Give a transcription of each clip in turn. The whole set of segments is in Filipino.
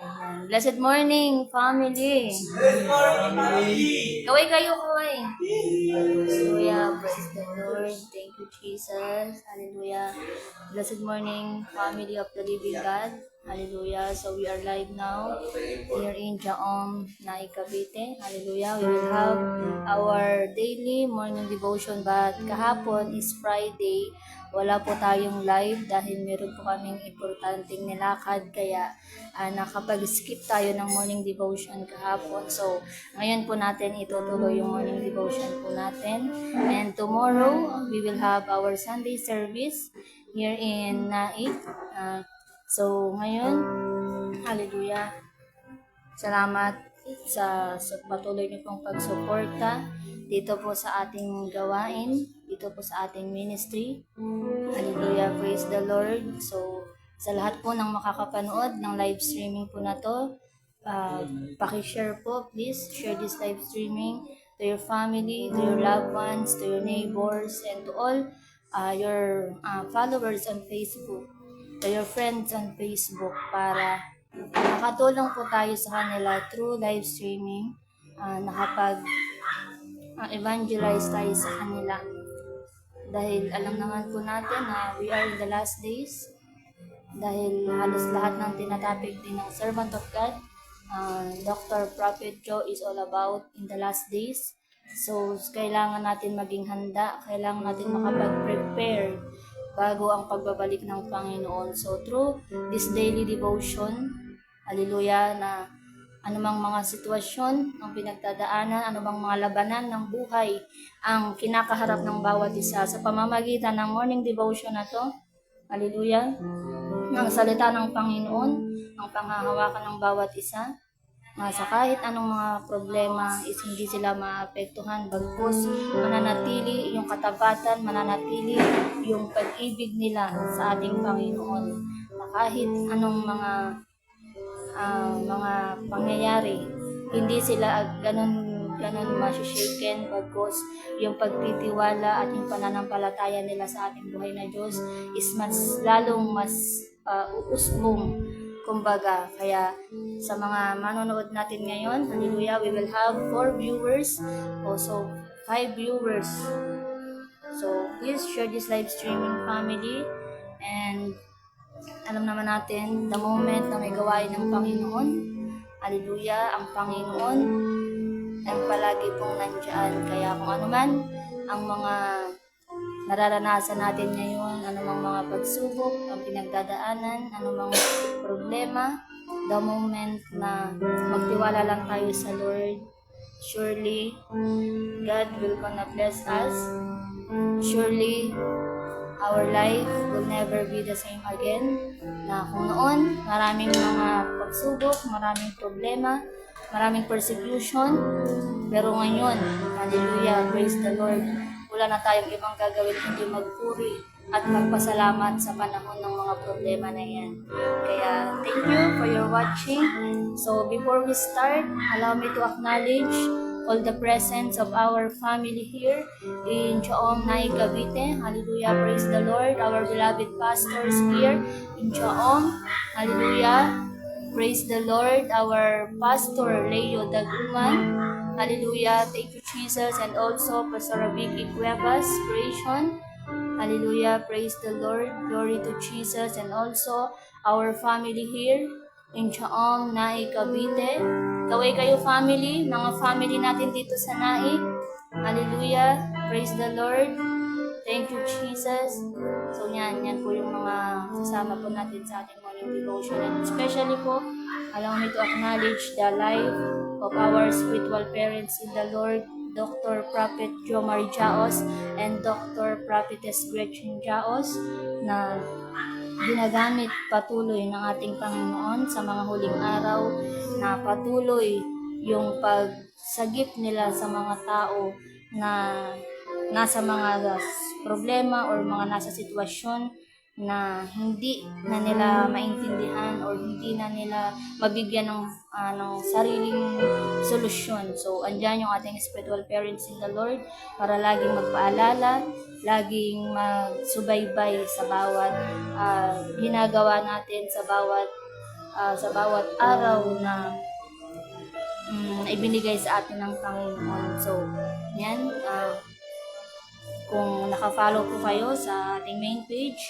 Ayan. Blessed morning, family. Good morning, family! Kaway kayo, kaway. Hallelujah. Praise the Lord. Thank you, Jesus. Hallelujah. Blessed morning, family of the living God. Hallelujah. So we are live now here in Jaom, Naik, Cavite. Hallelujah. We will have our daily morning devotion, but kahapon is Friday. Wala po tayong live dahil meron po kaming importanteng nilakad, kaya nakapag-skip tayo ng morning devotion kahapon. So, ngayon po natin itutuloy yung morning devotion po natin. And tomorrow, we will have our Sunday service here in Naik. So, ngayon, hallelujah. Salamat sa patuloy niyo pong pagsuporta dito po sa ating gawain, dito po sa ating ministry. Hallelujah, praise the Lord. So, sa lahat po ng makakapanood ng live streaming po na to, paki-share po, please. Share this live streaming to your family, to your loved ones, to your neighbors, and to all your followers on Facebook, to your friends on Facebook, para makatulong po tayo sa kanila through live streaming, evangelize tayo sa kanila. Dahil alam naman po natin na we are in the last days. Dahil halos lahat ng tinatapik din ng servant of God, Dr. Prophet Joe, is all about in the last days. So, kailangan natin maging handa, kailangan natin makapag-prepare bago ang pagbabalik ng Panginoon. So, through this daily devotion, hallelujah, na anumang mga sitwasyon ang pinagdadaanan, anumang mga labanan ng buhay ang kinakaharap ng bawat isa, sa pamamagitan ng morning devotion na to, hallelujah, ng salita ng Panginoon, ang panghahawakan ng bawat isa, sa kahit anong mga problema is hindi sila maapektuhan, bagkus mananatili yung katapatan, mananatili yung pag-ibig nila sa ating Panginoon, na kahit anong mga pangyayari, hindi sila ganun masishaken, bagkus yung pagtitiwala at yung pananampalataya nila sa ating buhay na Diyos is lalong uusbong, kumbaga. Kaya sa mga manonood natin ngayon, hallelujah, we will have 4 viewers, also 5 viewers. So please share this live streaming, family. And alam naman natin, the moment na may gawain ng Panginoon, hallelujah, ang Panginoon ay palagi pong nandyan. Kaya kung ano man ang mga nararanasan natin ngayon, anumang mga pagsubok, ang pinagdadaanan, anumang problema, the moment na magtiwala lang tayo sa Lord, surely God will gonna bless us. Surely our life will never be the same again. Na kung noon, maraming mga pagsubok, maraming problema, maraming persecution, pero ngayon, hallelujah, praise the Lord, wala na tayong ibang gagawin kundi magpuri at magpasalamat sa panahon ng mga problema na yan. Kaya, thank you for your watching. So, before we start, allow me to acknowledge all the presence of our family here in Jaom, Naik, Cavite. Hallelujah, praise the Lord. Our beloved pastors here in Jaom. Hallelujah, praise the Lord. Our pastor, Leo Daguman. Hallelujah, thank you, Jesus. And also, Pastor Vicky Cuevas, Creation. Hallelujah, praise the Lord. Glory to Jesus. And also, our family here in Jaom, Naik, Cavite. Kaway kayo, family, mga family natin dito sa Naik. Hallelujah, praise the Lord. Thank you, Jesus. So yan po yung mga kasama po natin sa ating morning devotion. And especially po, allow me to acknowledge the life of our spiritual parents in the Lord, Dr. Prophet Joe Marie Jaos and Dr. Prophetess Gretchen Jaos, na ginagamit patuloy ng ating Panginoon sa mga huling araw, na patuloy yung pagsagip nila sa mga tao na nasa mga problema or mga nasa sitwasyon na hindi na nila maintindihan or hindi na nila mabigyan ng sariling solusyon. So, andyan yung ating spiritual parents in the Lord para laging magpaalala, laging magsubaybay sa bawat ginagawa natin, sa bawat sa bawat araw na ibinigay sa atin ng Panginoon. So, yan. Kung naka-follow po kayo sa ating main page,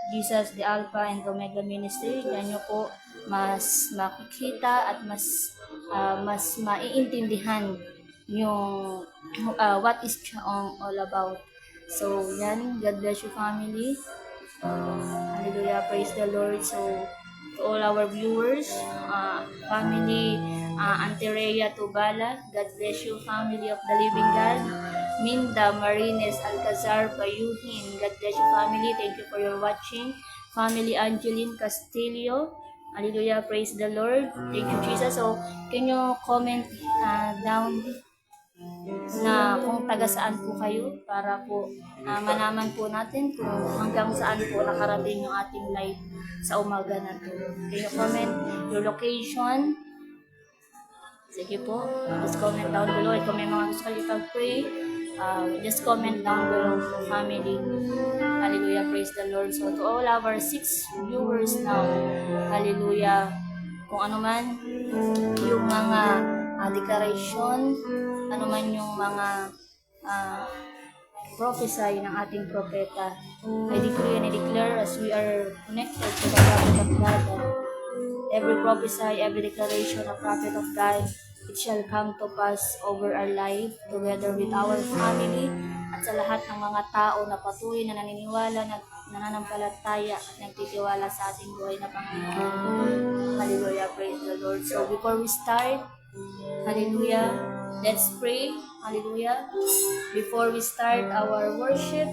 Jesus the Alpha and Omega Ministry, yan nyo po mas makikita at mas maiintindihan yung what is Chaong all about. So, yan. God bless you, family. Hallelujah. Praise the Lord. So, to all our viewers, family, Auntie Rhea Tubala, God bless you, family of the living God. Minda Marines Alcazar Payuhin, God bless you, family. Thank you for your watching. Family Angeline Castillo, hallelujah, praise the Lord. Thank you, Jesus. So, can you comment down na kung taga saan po kayo para po malaman po natin kung hanggang saan po nakarating yung ating live sa umaga na to. Can you comment your location? Sige po, just comment down below. Kung may mga gusto kayo pag-pray, just comment down below, family. Hallelujah, praise the Lord. So to all our 6 viewers now, hallelujah, kung ano man yung mga declaration, ano man yung mga prophesy ng ating propeta, I decree and I declare as we are connected to the prophet of God, every prophesy, every declaration of prophet of God, it shall come to pass over our life, together with our family, at sa lahat ng mga tao na patuloy na naniniwala, nananampalataya at nagtitiwala sa ating buhay na Panginoon. Hallelujah, praise the Lord. So before we start, hallelujah, let's pray. Hallelujah. Before we start our worship,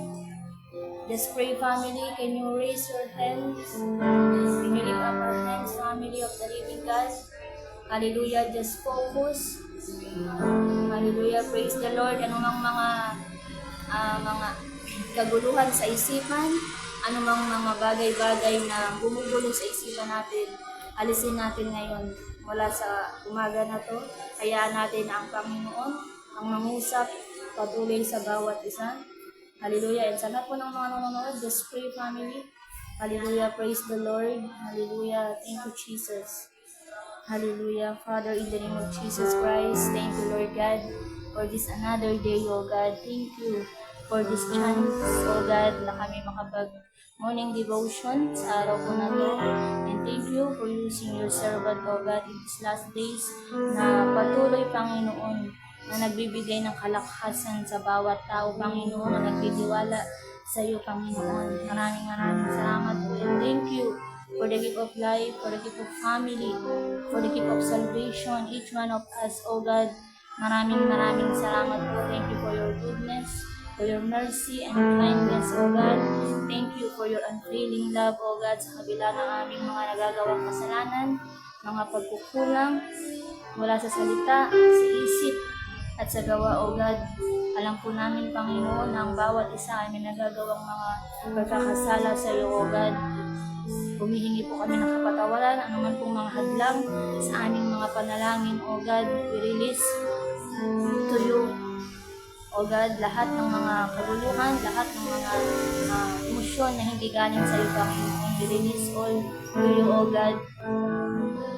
let's pray, family. Can you raise your hands? Can you lift up our hands, family of the living God? Hallelujah. Just focus. Hallelujah. Praise the Lord. Anumang mga kaguluhan sa isipan, anumang mga bagay-bagay na gumugulo sa isipan natin, alisin natin ngayon mula sa umaga na to. Hayaan natin ang Panginoon ang mangusap patuloy sa bawat isa. Hallelujah. And sa lahat po ng mga nanonood, just pray, family. Hallelujah. Praise the Lord. Hallelujah. Thank you, Jesus. Hallelujah. Father, in the name of Jesus Christ, thank you, Lord God, for this another day, O God. Thank you for this chance, O God, na kami makapag morning devotion sa araw po na to. And thank you for using your servant, O God, in these last days na patuloy, Panginoon, na nagbibigay ng kalakasan sa bawat tao, Panginoon, na nagtitiwala sa iyo, Panginoon. Maraming salamat po. And thank you for the gift of life, for the gift of family, for the gift of salvation, each one of us, O God. Maraming salamat po. Thank you for your goodness, for your mercy and kindness, O God. Thank you for your unfailing love, O God, sa kabila ng aming mga nagagawang kasalanan, mga pagkukulang, mula sa salita, sa isip, at sa gawa, O God. Alam po namin, Panginoon, na ang bawat isa ay may nagagawang mga pagkakasala sa iyo, O God. Humihingi po kami ng kapatawaran, anuman pong mga hadlang sa aming mga panalangin, O God. We release to you, O God, lahat ng mga kaguluhan, lahat ng mga emosyon na hindi galing sa iyo, Panginoon. We release all to you, O God.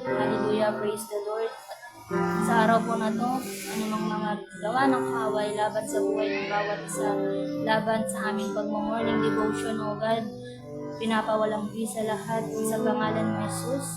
Hallelujah, praise the Lord. Sa araw po na to, anumang mga gawa ng kaaway laban sa buhay ng bawat isa, laban sa aming pag-morning devotion, O God, pinapawalang bisa lahat sa pangalan ng Jesus.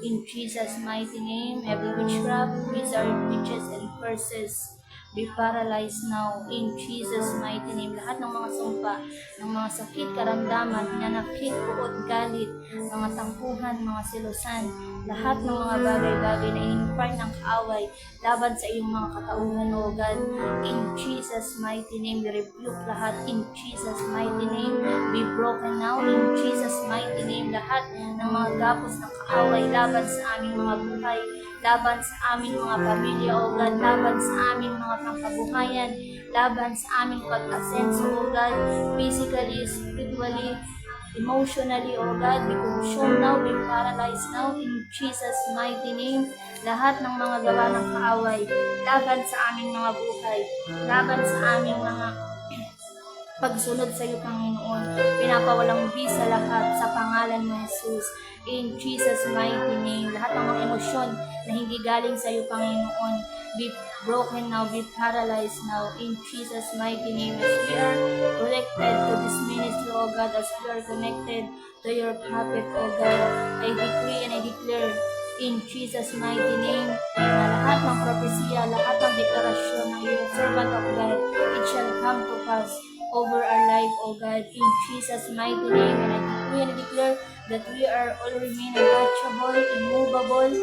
In Jesus' mighty name, every witchcraft, wizard, witches, and curses be paralyzed now in Jesus' mighty name. Lahat ng mga sumpa, ng mga sakit, karamdaman, nanakit, buot, galit, mga tampuhan, mga silusan, lahat ng mga bagay-bagay na inimpart ng kaaway laban sa iyong mga katauhan, O God. In Jesus' mighty name, we rebuke lahat. In Jesus' mighty name, be broken now. In Jesus' mighty name, lahat ng mga gapos ng kaaway laban sa aming mga buhay, laban sa aming mga pamilya, O God, laban sa aming mga pangkabuhayan, laban sa aming pag-asenso, O God, physically, spiritually, emotionally, O God, be consumed now, be paralyzed now, in Jesus' mighty name. Lahat ng mga gawa ng kaaway, laban sa aming mga buhay, laban sa aming mga pagsunod sa iyo, Panginoon. Pinapawalang bisa lahat sa pangalan mo, Jesus. In Jesus' mighty name, lahat ng mga emosyon na hindi galing sa iyo, Panginoon, be broken now, be paralyzed now. In Jesus' mighty name, as we are connected to this ministry, O God, as we are connected to your prophet, O God, I decree and I declare in Jesus' mighty name na lahat ng propesya, lahat ng deklarasyon ng iyong servant of God, it shall come to pass over our life, O God, in Jesus' mighty name. And I decree and declare that we are all remain untouchable, immovable,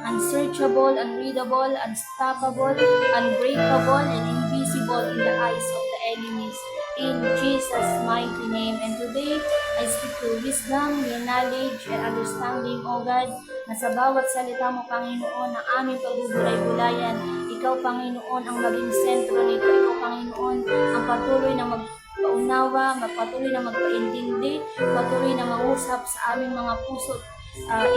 unsearchable, unreadable, unstoppable, unbreakable, and invisible in the eyes of the enemies. In Jesus' mighty name. And today, I speak to wisdom, knowledge, and understanding, O God, na sa bawat salita mo, Panginoon, na aming pagbubulay-bulayan, ikaw, Panginoon, ang maging sentro nito. Ikaw, Panginoon, ang patuloy na magpaunawa, patuloy na magpaintindi, patuloy na mangusap sa aming mga puso't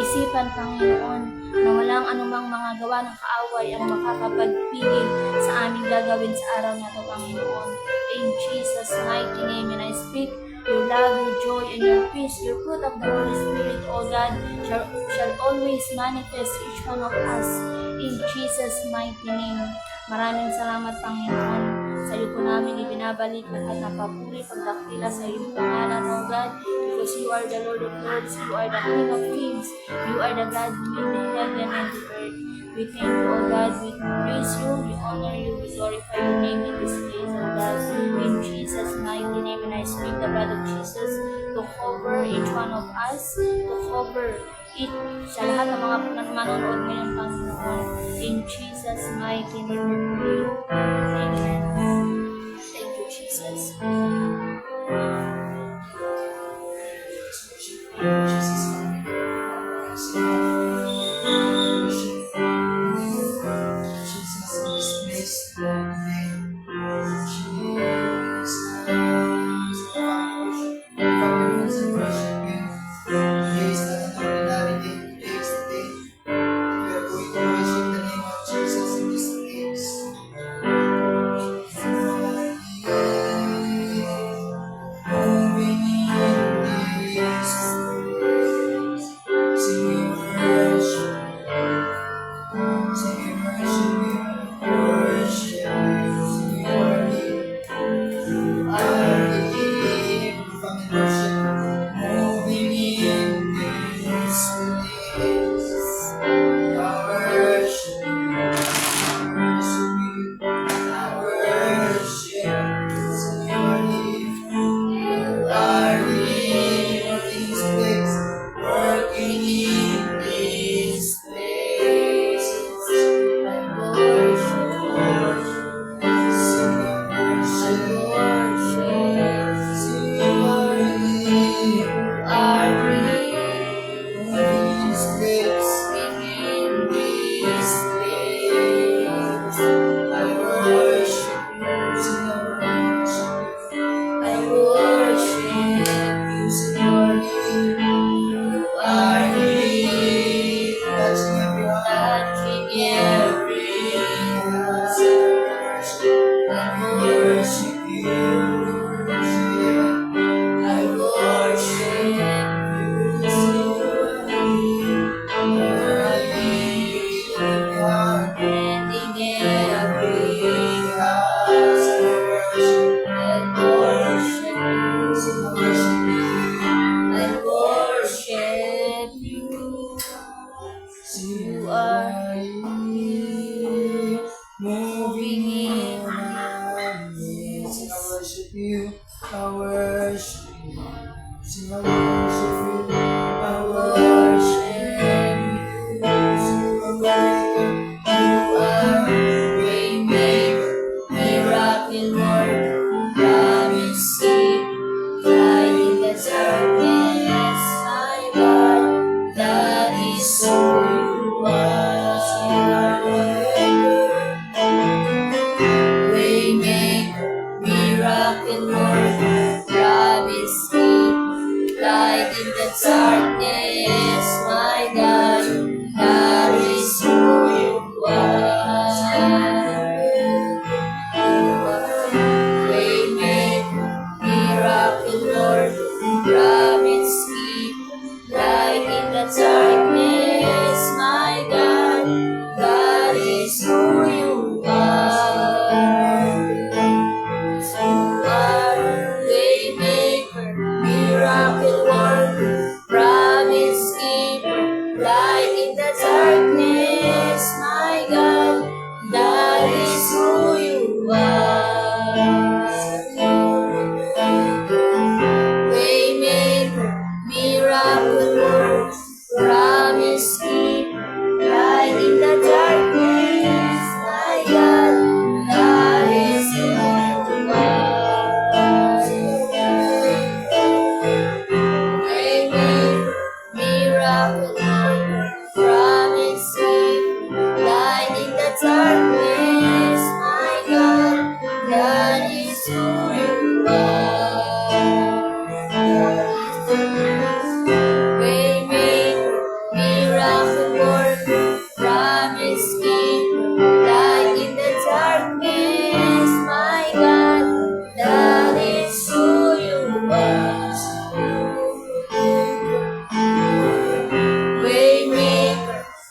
isipan, Panginoon, na walang anumang mga gawa ng kaaway ang makakapagpigil sa aming gagawin sa araw na ito, Panginoon. In Jesus' mighty name, and I speak your love, your joy, and your peace, your fruit of the Holy Spirit, O God, shall always manifest each one of us. In Jesus' mighty name. Maraming salamat, Panginoon. Sa iyo po namin ibinabalik lahat na papuri, pagdakila sa iyong pangalan, O God, because you are the Lord of Lords, you are the King of Kings, you are the God who made the heaven and the earth. We thank you, O God, we praise you, we honor you, we glorify your name in this place, O God. In Jesus' mighty name, and I speak the blood of Jesus to cover each one of us, to cover sa lahat ng mga manonood ngayon, Panginoon. In Jesus' mighty name we pray. Amen. Thank you, Jesus.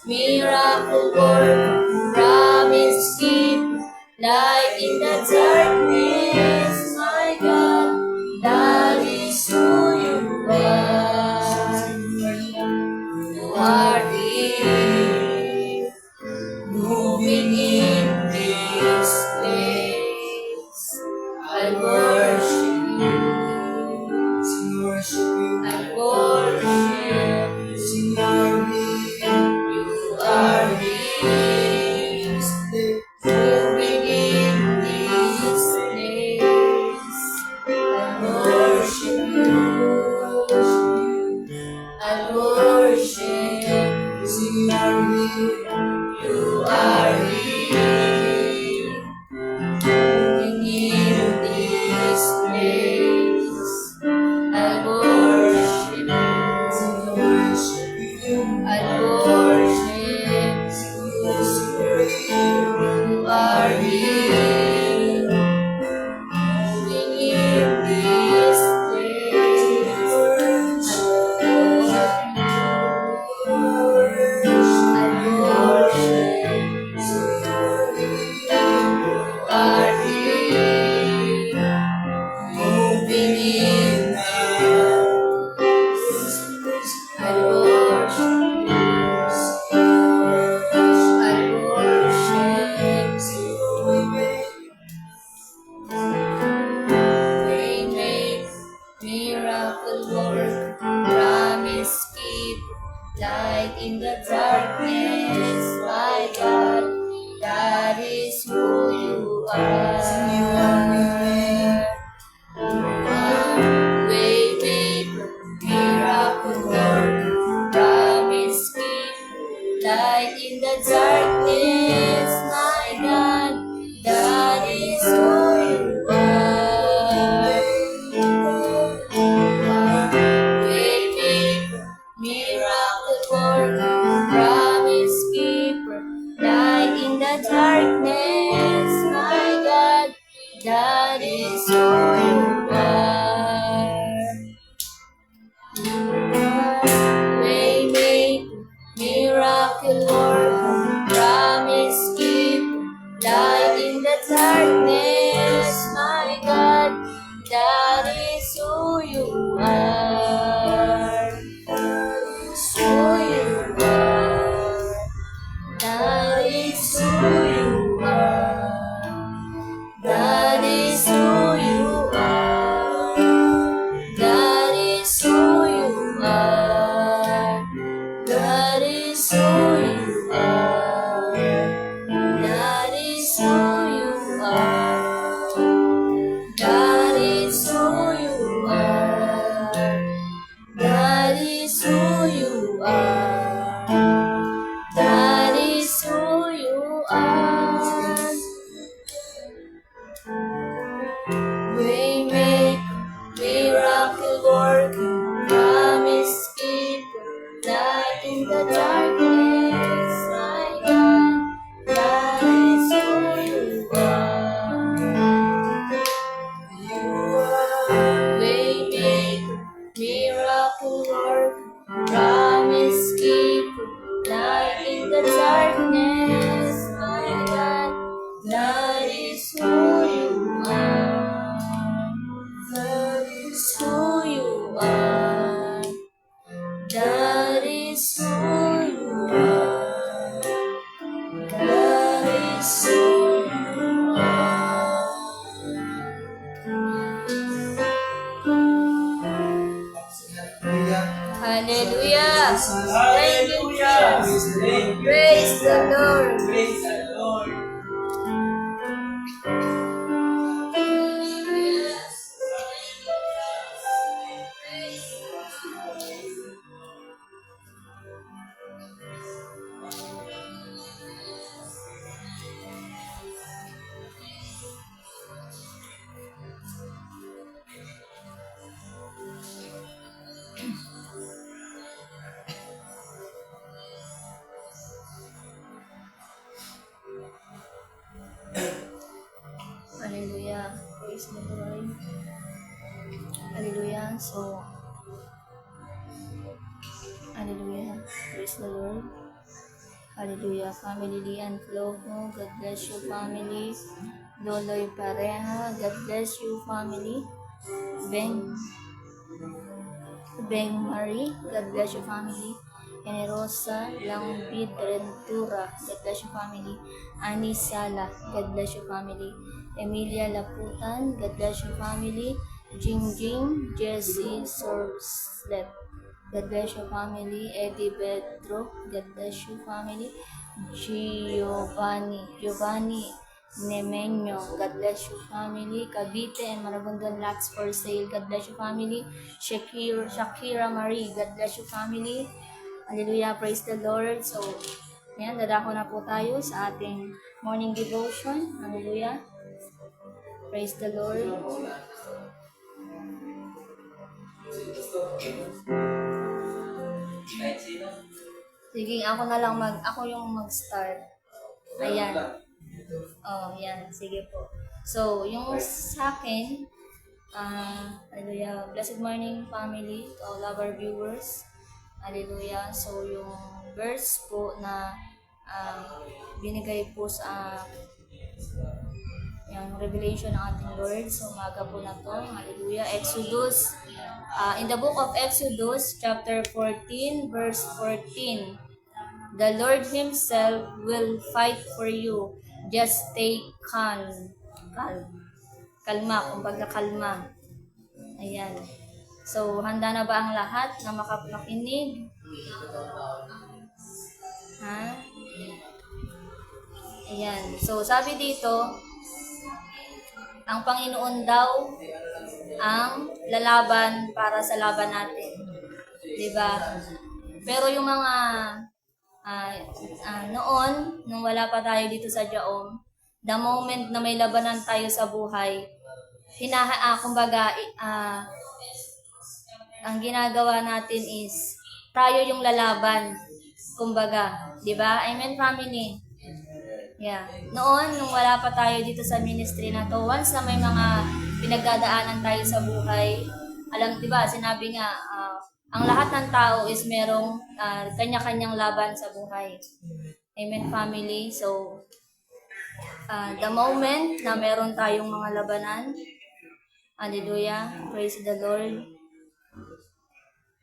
miracle worker, promise keeper, light in the darkness, my God, that is who you are. You are here, moving in this place. I worship you. I worship you. You are here, moving in this place. I worship you. I worship you. You are here, moving in this place. I worship you. I worship you. You are here, moving in this place. I worship you. Are here, moving in this place. I worship you. I worship you. Waymaker, miracle worker, promise keeper, light in the darkness, my God, that is who you are. Waymaker, miracle worker, promise keeper, light in the darkness, my God, that is who you are. Waymaker, miracle worker, promise keeper, light in the darkness, my God, that is who you are. Waymaker, miracle worker, promise keeper, light in the darkness, my God, that is who you are. Who you are. That is who you are. That is who you are. That is who you are. That is who you are. That is who you are. That is who you are. That is who you are. That is who you are. Waymaker, miracle worker, promise keeper, light in the darkness, my God, that is who you are. Waymaker, miracle worker, promise keeper, light in the darkness, my God, that is who you are. That is who you are. That is who you are. That is who you are. Hallelujah. Thank you, Jesus. Praise the Lord. Praise the Lord. Hallelujah. Family Lian Flojo, God bless you, family. Loloy Pareha, God bless you, family. Beng Marie, God bless you, family. Generosa Langbit Rentura, God bless you, family. Ani Sala, God bless you, family. Emilia Laputan, God bless you, family. Jingjing Jesse Sorslet, God bless you, family. Eddie Pedro, God bless you, family. Giovanni Nemenyo, God bless you, family. Cavite and Maragondon Lots for Sale, God bless you, family. Shakira Marie, God bless you, family. Hallelujah, praise the Lord. So, yan, dadako na po tayo sa ating morning devotion. Hallelujah. Praise the Lord. Sige, ako yung mag-start. Ayan. Oh, yan. Sige po. So, yung sa akin, hallelujah. Blessed morning, family, to all of our viewers. Hallelujah. So, yung verse po na binigay po sa yung revelation ng ating Lord sa umaga po na to. Hallelujah. Exodus. In the book of Exodus, chapter 14, verse 14. The Lord Himself will fight for you. Just stay calm. Kalma, kumbaga kalma. Ayan. So, handa na ba ang lahat na makinig? Ha? Ayan. So, sabi dito, ang Panginoon daw ang lalaban para sa laban natin. Diba? Pero yung mga noon, nung wala pa tayo dito sa Jaom, the moment na may labanan tayo sa buhay, kumbaga, ang ginagawa natin is, tayo yung lalaban. Kumbaga, di ba? Amen, family. Yeah. Noon, nung wala pa tayo dito sa ministry na to, once na may mga pinagdadaanan tayo sa buhay, alam, di ba, sinabi nga, ang lahat ng tao is merong kanya-kanyang laban sa buhay. Amen, family. So, the moment na meron tayong mga labanan, hallelujah, praise the Lord.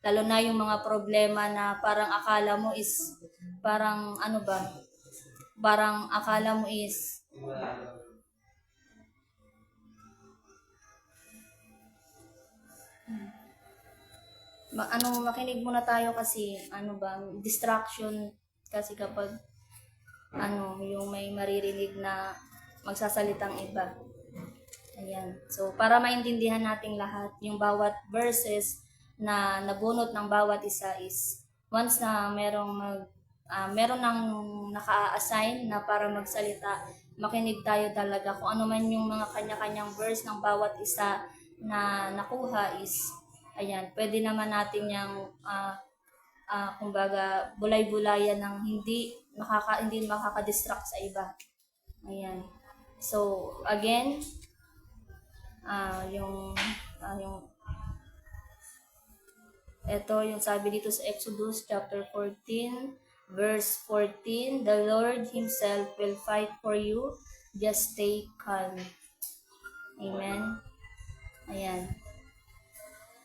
Lalo na yung mga problema na parang akala mo is, parang ano ba, parang akala mo is, makinig muna tayo kasi, distraction kasi kapag, yung may maririnig na magsasalitang iba. Ayan. So, para maintindihan nating lahat, yung bawat verses na nabunot ng bawat isa is, once na meron nang naka-assign na para magsalita, makinig tayo talaga. Kung ano man yung mga kanya-kanyang verse ng bawat isa na nakuha is, ayan, pwede naman natin yung, kumbaga, bulay-bulayan ng hindi makaka-distract sa iba. Ayan. So, again, ito yung sabi dito sa Exodus chapter 14, verse 14, the Lord Himself will fight for you, just stay calm. Amen. Ayan.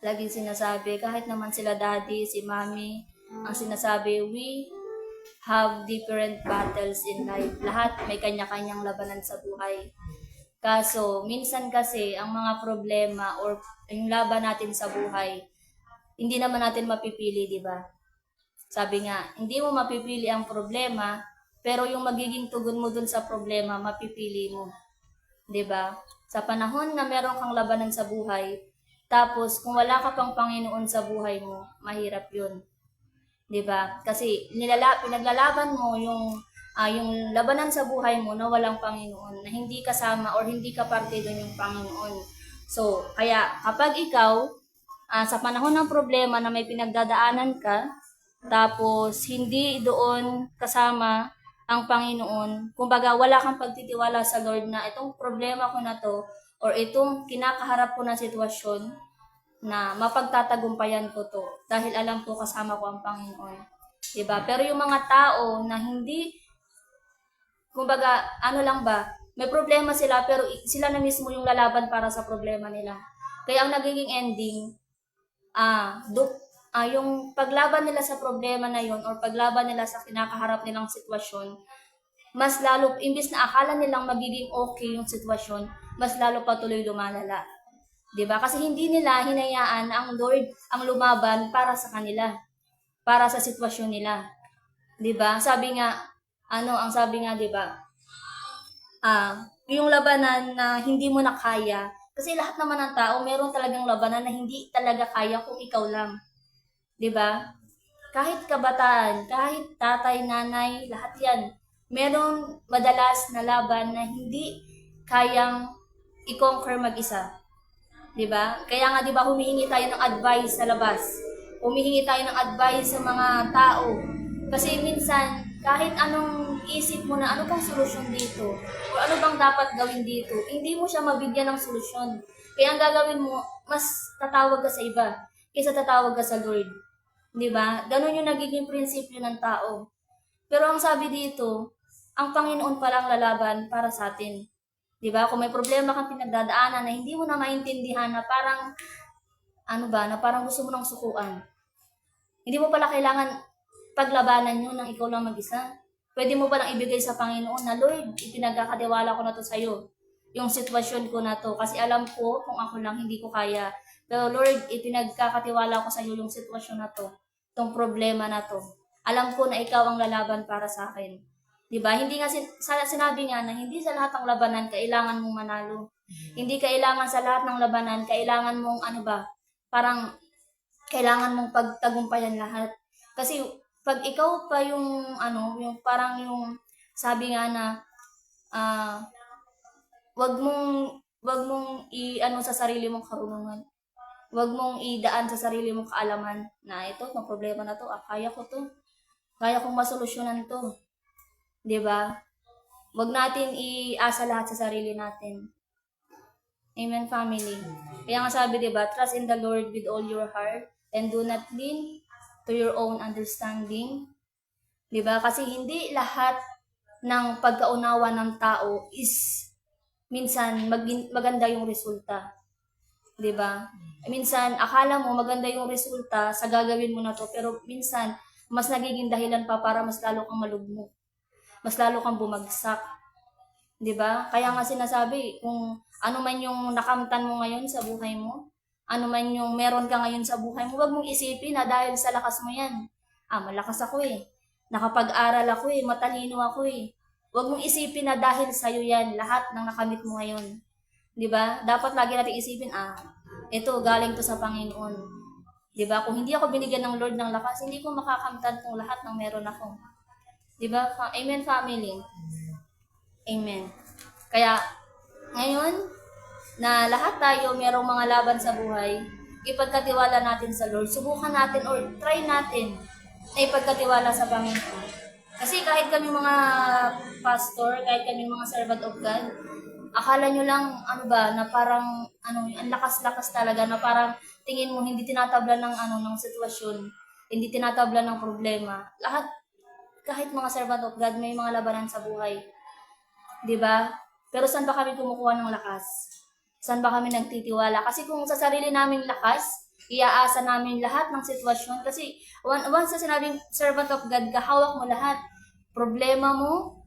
Laging sinasabi, kahit naman sila daddy, si mommy, ang sinasabi, we have different battles in life. Lahat may kanya-kanyang labanan sa buhay. Kaso, minsan kasi, ang mga problema or yung laban natin sa buhay, hindi naman natin mapipili, di ba? Sabi nga, hindi mo mapipili ang problema, pero yung magiging tugon mo dun sa problema, mapipili mo. Di ba? Sa panahon na meron kang labanan sa buhay, tapos kung wala ka pang Panginoon sa buhay mo, mahirap yun. Di ba? Kasi pinaglalaban mo yung labanan sa buhay mo na walang Panginoon, na hindi kasama or hindi ka parte doon yung Panginoon. So, kaya kapag ikaw, sa panahon ng problema na may pinagdadaanan ka, tapos hindi doon kasama ang Panginoon, kumbaga wala kang pagtitiwala sa Lord na itong problema ko na to, or itong kinakaharap ko na sitwasyon, na mapagtatagumpayan ko to, dahil alam ko kasama ko ang Panginoon. 'Diba? Pero yung mga tao na hindi, kumbaga, ano lang ba, may problema sila pero sila na mismo yung lalaban para sa problema nila. Kaya ang nagiging ending, yung paglaban nila sa problema na yun or paglaban nila sa kinakaharap nilang sitwasyon, mas lalo, imbis na akala nilang magiging okay yung sitwasyon, mas lalo patuloy lumalala. 'Di ba? Kasi hindi nila hinayaan na ang Lord ang lumaban para sa kanila, para sa sitwasyon nila. 'Di ba? Sabi nga, ang sabi nga, 'di ba? Yung labanan na hindi mo na kaya, kasi lahat naman ng tao meron talagang labanan na hindi talaga kaya kung ikaw lang. 'Di ba? Kahit kabataan, kahit tatay, nanay, lahat 'yan. Merong madalas na laban na hindi kayang i-conquer mag-isa. 'Di ba? Kaya nga 'di ba humihingi tayo ng advice sa labas. Humihingi tayo ng advice sa mga tao. Kasi minsan kahit anong isip mo na ano bang solusyon dito o ano bang dapat gawin dito, hindi mo siya mabigyan ng solusyon. Kaya ang gagawin mo, mas tatawag ka sa iba kaysa tatawag ka sa Lord. 'Di ba? Ganun yung nagiging prinsipyo ng tao. Pero ang sabi dito, ang Panginoon pala ang lalaban para sa atin. 'Di ba? Kung may problema kang pinagdadaanan na hindi mo na maintindihan, na parang na parang gusto mo nang sukuan. Hindi mo pala kailangan paglabanan 'yun ng ikaw lang mag-isa. Pwede mo palang ibigay sa Panginoon na, Lord, ipinagkakatiwala ko na 'to sa iyo. Yung sitwasyon ko na 'to kasi alam ko kung ako lang hindi ko kaya. Pero Lord, ipinagkakatiwala ko sa iyo yung sitwasyon na 'to, tong problema na 'to. Alam ko na ikaw ang lalaban para sa akin. 'Di ba? Hindi nga sinabi nga na hindi sa lahat ng labanan kailangan mong manalo. Hindi kailangan sa lahat ng labanan kailangan mong parang kailangan mong pagtagumpayan lahat. Kasi pag ikaw pa yung yung parang yung sabi nga na wag mong sa sarili mong karunungan. Wag mong idaan sa sarili mong kaalaman na ito, ng problema na to, kaya ko to. Kaya kong masolusyonan to. 'Di ba? Wag natin iasa lahat sa sarili natin. Amen, family. Kaya nga sabi, 'di ba, trust in the Lord with all your heart and do not lean to your own understanding. 'Di ba? Kasi hindi lahat ng pagkaunawa ng tao is minsan maganda yung resulta. 'Di ba? Minsan akala mo maganda yung resulta sa gagawin mo na to, pero minsan mas nagiging dahilan pa para mas lalo kang malugmok. Mas lalo kang bumagsak. 'Di ba? Kaya nga sinasabi, kung ano man yung nakamtan mo ngayon sa buhay mo, ano man yung meron ka ngayon sa buhay mo, wag mong isipin na dahil sa lakas mo yan. Malakas ako eh. Nakapag-aral ako eh, matalino ako eh. Wag mong isipin na dahil sa'yo yan, lahat ng nakamit mo ngayon. 'Di ba? Dapat lagi natin isipin, ito galing to sa Panginoon. 'Di ba? Kung hindi ako binigyan ng Lord ng lakas, hindi ko makakamtan tong lahat ng meron ako. 'Di ba? Amen, family. Amen. Kaya ngayon na lahat tayo merong mga laban sa buhay, ipagkatiwala natin sa Lord. Subukan natin or try natin na ipagkatiwala sa Panginoon. Kasi kahit kami mga pastor, kahit kami mga servant of God, akala nyo lang, na parang, ang lakas-lakas talaga, na parang tingin mo hindi tinatabla ng sitwasyon, hindi tinatabla ng problema. Lahat, kahit mga servant of God, may mga labanan sa buhay. 'Di ba? Pero saan ba kami kumukuha ng lakas? Saan ba kami nagtitiwala? Kasi kung sa sarili naming lakas, iaasa namin lahat ng sitwasyon. Kasi once na sinabing servant of God, kahawak mo lahat. Problema mo,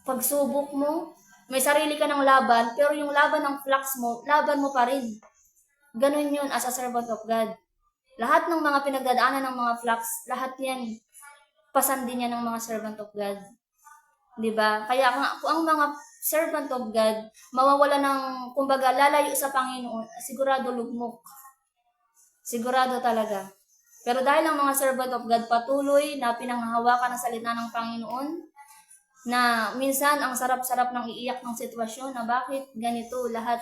pagsubok mo, may sarili ka ng laban, pero yung laban ng flux mo, laban mo pa rin. Ganun yun as a servant of God. Lahat ng mga pinagdadaanan ng mga flux, lahat yan, pasan din yan ng mga servant of God. 'Di ba? Kaya kung ang mga servant of God mawawala ng, kumbaga, lalayo sa Panginoon, sigurado lugmok. Sigurado talaga. Pero dahil ang mga servant of God patuloy na pinanghahawakan ng salita ng Panginoon, na minsan ang sarap-sarap ng iiyak ng sitwasyon na bakit ganito, lahat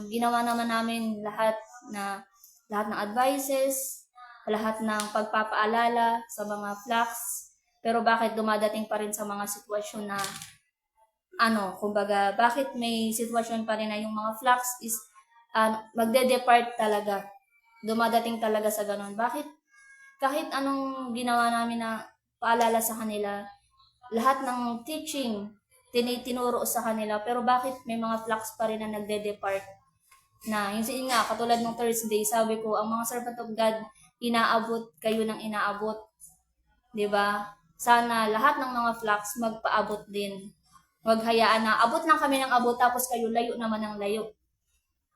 ginawa naman namin lahat ng advices, lahat ng pagpapaalala sa mga flux, pero bakit dumadating pa rin sa mga sitwasyon na kumbaga, bakit may sitwasyon pa rin na yung mga flux is magde-depart talaga. Dumadating talaga sa ganun. Bakit kahit anong ginawa namin na paalala sa kanila, lahat ng teaching, tinuro sa kanila, pero bakit may mga flocks pa rin na nagde-depart? Na, yun nga, katulad ng Thursday, sabi ko, ang mga servant of God, inaabot kayo ng inaabot. 'Di ba? Sana lahat ng mga flocks magpaabot din. Huwag hayaan na abot lang kami ng abot tapos kayo layo naman ng layo.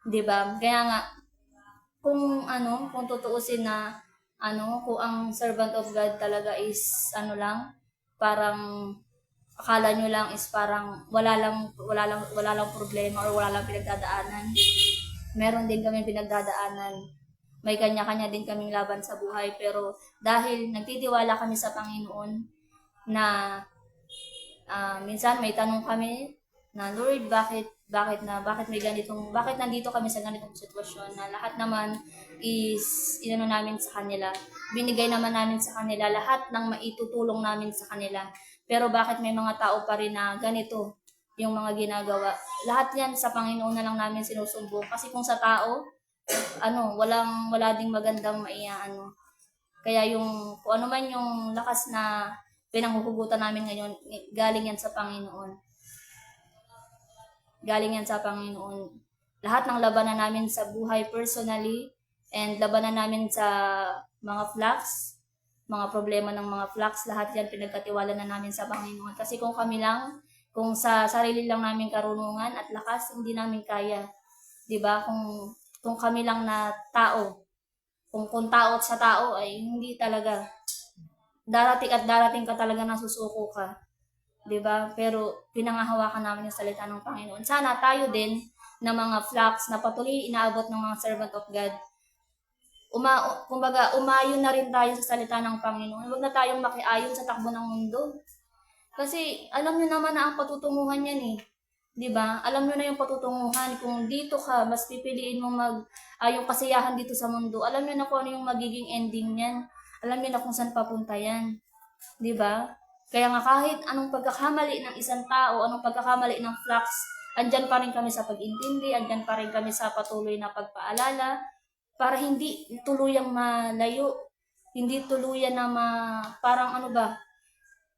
'Di ba? Kaya nga kung tutuusin na kung ang servant of God talaga is parang akala nyo lang is parang wala lang problema or wala lang pinagdadaanan. Meron din kami pinagdadaanan. May kanya-kanya din kaming laban sa buhay, pero dahil nagtitiwala kami sa Panginoon na minsan may tanong kami na, Lord, bakit nandito kami sa ganitong sitwasyon na lahat naman is namin sa kanila. Binigay naman namin sa kanila lahat ng maitutulong namin sa kanila. Pero bakit may mga tao pa rin na ganito yung mga ginagawa? Lahat yan sa Panginoon na lang namin sinusumbong. Kasi kung sa tao, wala ding magandang maiaano. Kaya kung ano man yung lakas na pinanghuhugutan namin ngayon, galing yan sa Panginoon. Galing yan sa Panginoon. Lahat ng labanan namin sa buhay personally, and labanan namin sa mga flocks, mga problema ng mga flocks, lahat yan pinagkatiwala na namin sa Panginoon. Kasi kung sa sarili lang namin karunungan at lakas, hindi namin kaya. 'Di ba? Kung kami lang na tao, kung tao sa tao ay hindi talaga. Darating ka talaga na susuko ka. 'Di ba? Pero pinangahawakan namin yung salita ng Panginoon. Sana tayo din na mga flocks na patuloy inaabot ng mga servant of God. Umayon na rin tayo sa salita ng Panginoon. Huwag na tayong makiayon sa takbo ng mundo. Kasi alam niyo naman na ang patutunguhan yan eh. 'Di ba? Alam niyo na yung patutunguhan. Kung dito ka, mas pipiliin mo yung kasiyahan dito sa mundo. Alam niyo na kung ano yung magiging ending niyan. Alam niyo na kung saan papunta yan. 'Di ba? Kaya nga kahit anong pagkakamali ng isang tao, anong pagkakamali ng flocks, andyan pa rin kami sa pag-intindi, andyan pa rin kami sa patuloy na pagpaalala, para hindi tuluyang malayo, hindi tuluyan na parang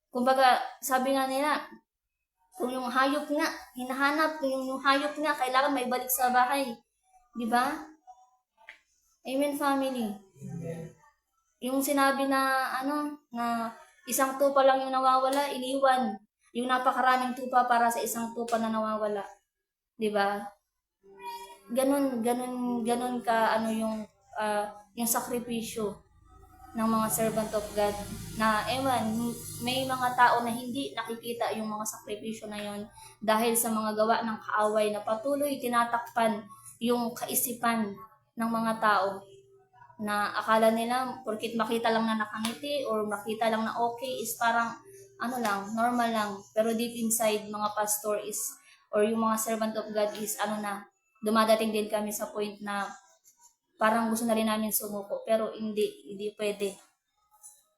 kumbaga sabi nga nila, kung yung hayop nga, hinahanap, kung yung hayop nga, kailangan may balik sa bahay. Di ba? Amen, family. Yung sinabi na isang tupa lang yung nawawala, iniwan. Yung napakaraming tupa para sa isang tupa na nawawala. 'Di ba? Ganun ka yung sakripisyo ng mga servant of God na may mga tao na hindi nakikita yung mga sakripisyo na yon dahil sa mga gawa ng kaaway na patuloy tinatakpan yung kaisipan ng mga tao na akala nila porkit makita lang na nakangiti or makita lang na okay is parang normal lang, pero deep inside mga pastor or yung mga servant of God is dumadating din kami sa point na parang gusto na rin namin sumuko, pero hindi pwede.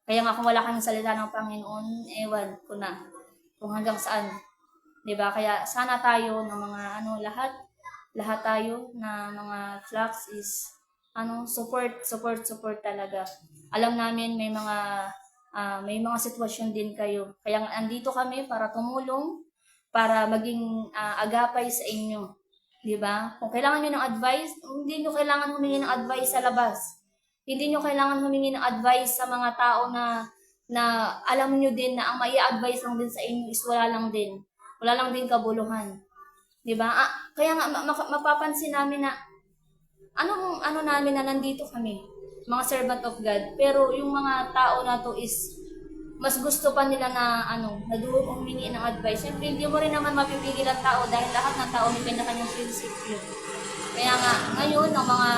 Kaya nga kung wala kang salita ng Panginoon, ewan ko na kung hanggang saan. 'Di ba? Kaya sana tayo ng mga lahat tayo na mga flocks is support talaga. Alam namin may mga sitwasyon din kayo. Kaya andito kami para tumulong, para maging agapay sa inyo. 'Di ba? Kung kailangan niyo ng advice, hindi niyo kailangan humingi ng advice sa labas. Hindi niyo kailangan humingi ng advice sa mga tao na alam niyo din na ang mai-advise lang din sa inyo is wala lang din kabuluhan. 'Di ba? Kaya nga mapapansin namin na namin na nandito kami, mga servant of God, pero yung mga tao na to is mas gusto pa nila na humingi ng advice. Siyempre, hindi mo rin naman mapipigil ang tao dahil lahat ng tao may kanya-kanyang prinsipyo. Kaya nga, ngayon, ang mga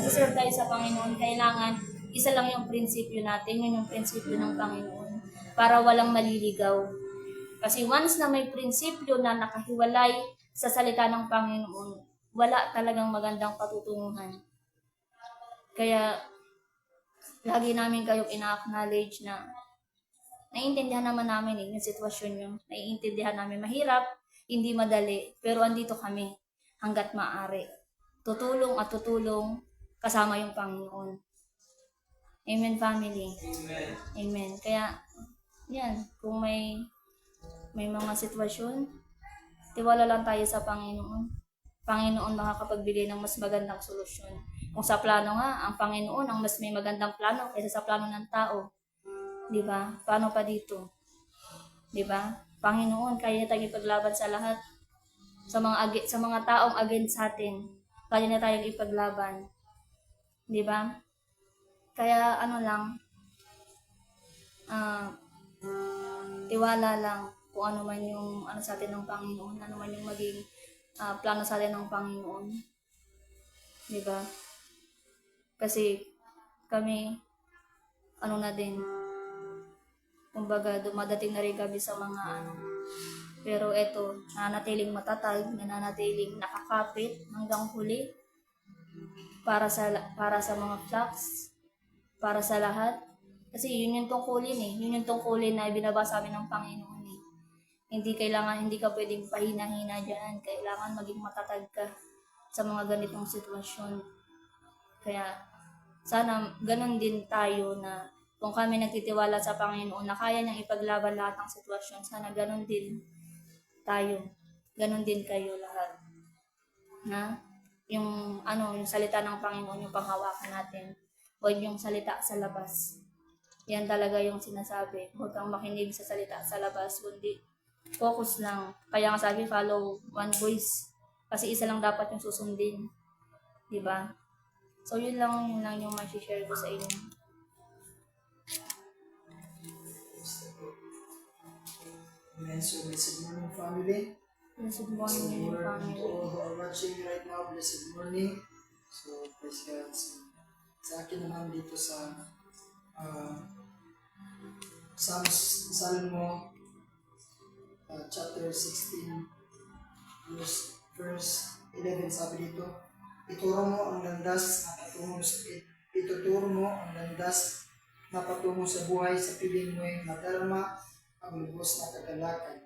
nag-serve tayo sa Panginoon, kailangan isa lang yung prinsipyo natin, yun yung prinsipyo ng Panginoon, para walang maliligaw. Kasi once na may prinsipyo na nakahiwalay sa salita ng Panginoon, wala talagang magandang patutunguhan. Kaya, lagi namin kayong ina-acknowledge na naiintindihan naman namin yung sitwasyon nyo. Naiintindihan namin mahirap, hindi madali, pero andito kami hanggat maaari. Tutulong at tutulong kasama yung Panginoon. Amen, family. Amen. Amen. Kaya, yan, kung may mga sitwasyon, tiwala lang tayo sa Panginoon. Panginoon makakapagbigay ng mas magandang solusyon. Kung sa plano nga, ang Panginoon ang mas may magandang plano kaysa sa plano ng tao. Di ba? Paano pa dito? Di ba? Panginoon, kaya niya tayong ipaglaban sa lahat. Sa mga taong against sa atin, kaya niya tayong ipaglaban. Di ba? Kaya tiwala lang kung ano man yung sa atin ng Panginoon, ano man yung maging plano sa atin ng Panginoon. Di ba? Kasi kami, kumbaga dumadating na rin kami sa mga pero eto, nananatiling matatag, nananatiling nakakapit hanggang huli para sa mga flocks, para sa lahat. Kasi yun yung tungkulin Yun yung tungkulin na binabasa amin ng Panginoon Hindi ka pwedeng pahina-hina dyan. Kailangan maging matatag ka sa mga ganitong sitwasyon. Kaya, sana ganun din tayo na kung kami nagtitiwala sa Panginoon na kaya niyang ipaglaban lahat ng sitwasyon, sana ganun din tayo. Ganun din kayo lahat. Na? Yung salita ng Panginoon, yung panghawakan natin. Huwag yung salita sa labas. Yan talaga yung sinasabi. Huwag kang makinig sa salita sa labas, kundi focus lang. Kaya nga sabi, follow one voice. Kasi isa lang dapat yung susundin. Diba? So, yun lang yung ma-share ko sa inyo. Amen. So, blessed morning, family. Blessed So, morning, Lord, to family. all who are watching right now, blessed morning. So, praise God. So, sa akin naman dito sa Salmo chapter 16, verse 11, sabi dito, ituturo mo ang landas na patungo sa buhay, sa piling mo'y madarama ang lubos na kagalakan.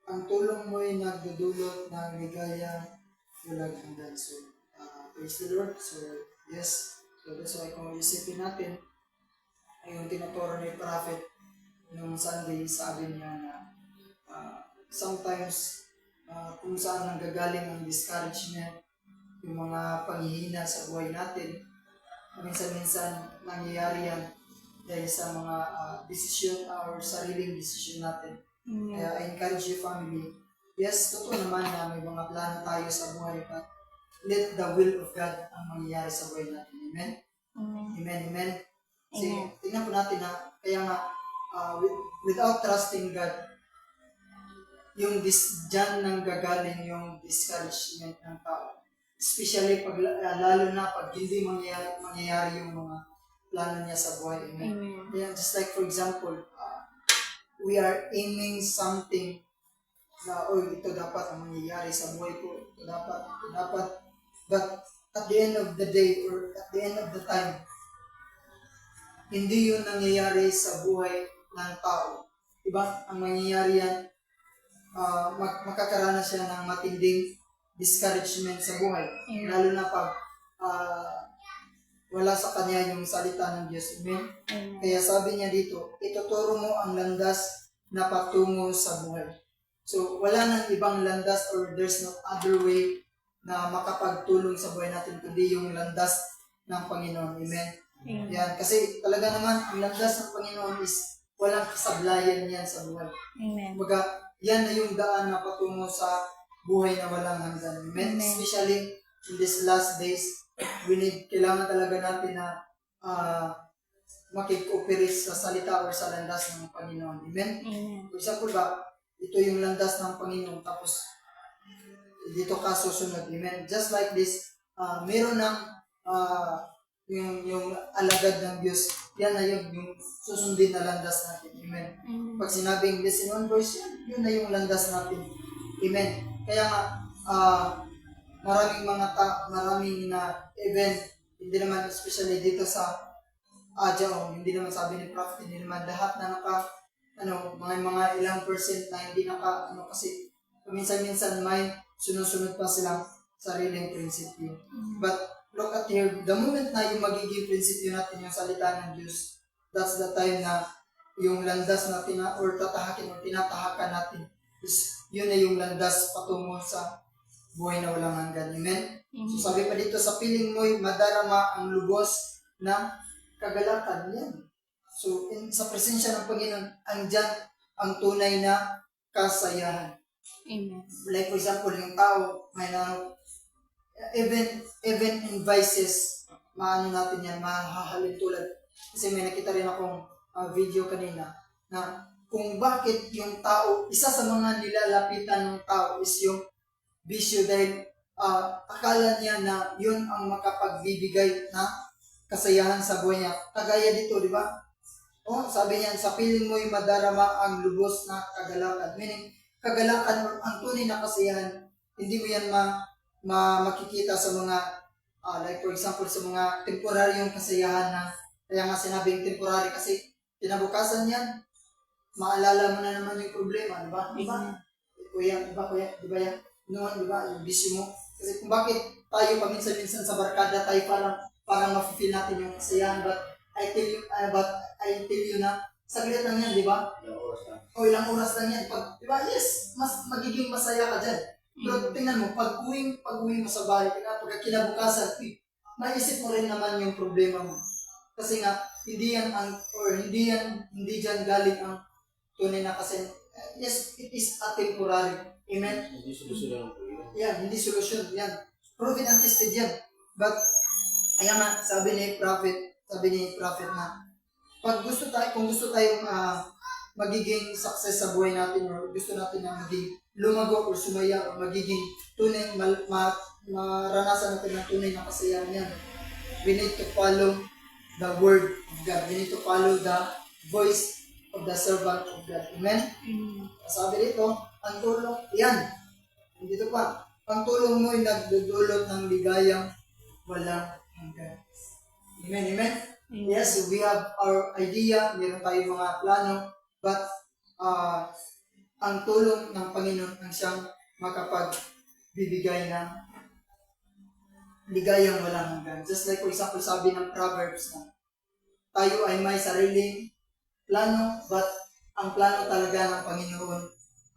Ang tulong mo'y nagdudulot ng ligaya walang hanggan. So, praise the Lord. So, yes. So, that's why kung isipin natin, ay yung tinuturo ni Prophet nung Sunday, sabi niya na sometimes kung saan nanggagaling ang discouragement, yung mga panghihina sa buhay natin, minsan-minsan nangyayari yan dahil sa mga desisyon or sariling desisyon natin. Kaya I encourage you, family. Yes, totoo naman na may mga plano tayo sa buhay, but let the will of God ang mangyayari sa buhay natin. Amen? Amen, amen. Kasi tingnan po natin na, kaya nga, without trusting God, yung dyan nang gagaling yung discouragement ng tao. Especially lalo na pag hindi mangyayari yung mga plano niya sa buhay. Amen. Yeah, just like for example, we are aiming something na, ito dapat ang mangyayari sa buhay ko. Ito dapat. But at the end of the day or at the end of the time, hindi yun nangyayari sa buhay ng tao. Diba? Ang mangyayari yan, makakaranas siya ng matinding discouragement sa buhay. Lalo na pag wala sa kanya yung salita ng Diyos. Amen? Kaya sabi niya dito, ituturo mo ang landas na patungo sa buhay. So, wala nang ibang landas or there's no other way na makapagtulong sa buhay natin kundi yung landas ng Panginoon. Amen? Yan. Kasi talaga naman, ang landas ng Panginoon is walang kasablayan yan sa buhay. Amen. Baga, yan na yung daan na patungo sa buhay na walang hanggan. Amen? Especially in these last days, kailangan talaga natin na makikooperate sa salita or sa landas ng Panginoon. Amen? For example ba, ito yung landas ng Panginoon, tapos dito ka susunod. Amen? Just like this, meron ng yung alagad ng Diyos, yan na yung susundin na landas natin. Amen? Pag sinabing listen on voice, yun na yung landas natin. Amen? Kaya nga, maraming na event, hindi naman especially dito sa Ajao, hindi naman sabi ni Prophet, hindi naman lahat na mga ilang percent na hindi kasi minsan-minsan may sunod-sunod pa silang sariling prinsipyo. But look at here, the moment na yung magiging prinsipyo natin yung salita ng Diyos, that's the time na yung landas na or tatahakin o tinatahakan natin is yun na yung landas patungo sa buhay na walang hanggan. Amen? So sabi pa dito, sa piling mo'y madarama ang lubos na kagalakan. Yan. So sa presensya ng Panginoon, andyan ang tunay na kasayahan. Amen. Like for example, yung tao, may even in vices, maano natin yan, mahahalin tulad. Kasi may nakita rin akong video kanina na kung bakit yung tao, isa sa mga nilalapitan ng tao is yung bisyo dahil akala niya na yun ang makapagbibigay na kasayahan sa buhay niya. Kagaya dito, di ba? Sabi niya, sa piling mo'y madarama ang lubos na kagalakan. Meaning, kagalakan or ang tunay na kasiyahan, hindi mo yan makikita sa mga, like for example, sa mga temporaryong kasiyahan na, kaya nga sinabing temporary kasi kinabukasan yan, maalala mo na naman yung problema, di ba? Di ba? Kuya, di ba yan? Noon, di ba? Yung bisyo mo. Kasi kung bakit tayo paminsan-minsan sa barkada, tayo parang mafe-feel natin yung kasiyahan, but I tell you na, saglit lang yan, di ba? Ilang oras lang yan. Pag, di ba? Yes, mas magiging masaya ka dyan. Pero tingnan mo, pag uwi mo sa bahay, pag kinabukasan, maisip mo rin naman yung problema mo. Kasi nga, hindi dyan galing ang tunay na kasi, yes, it is a temporary. Amen? Hindi solusyon lang po yun. Yan, hindi solusyon. Yan. Proven and tested yan. But, ayan nga, sabi ni prophet na, kung gusto tayong magiging success sa buhay natin or gusto natin na maging lumago or sumaya or magiging tunay, maranasan natin ng tunay na kasayahan yan, we need to follow the word of God. We need to follow the voice of the servant of God. Amen? Sabi dito, ang tulong, yan. Dito pa, ang tulong mo ay nagdudulot ng ligayang walang hanggan. Amen? Amen? Yes, we have our idea, meron tayong mga plano, but ang tulong ng Panginoon ang siyang makapagbibigay ng ligayang walang hanggan. Just like for example, sabi ng Proverbs na tayo ay may sariling plano, but ang plano talaga ng Panginoon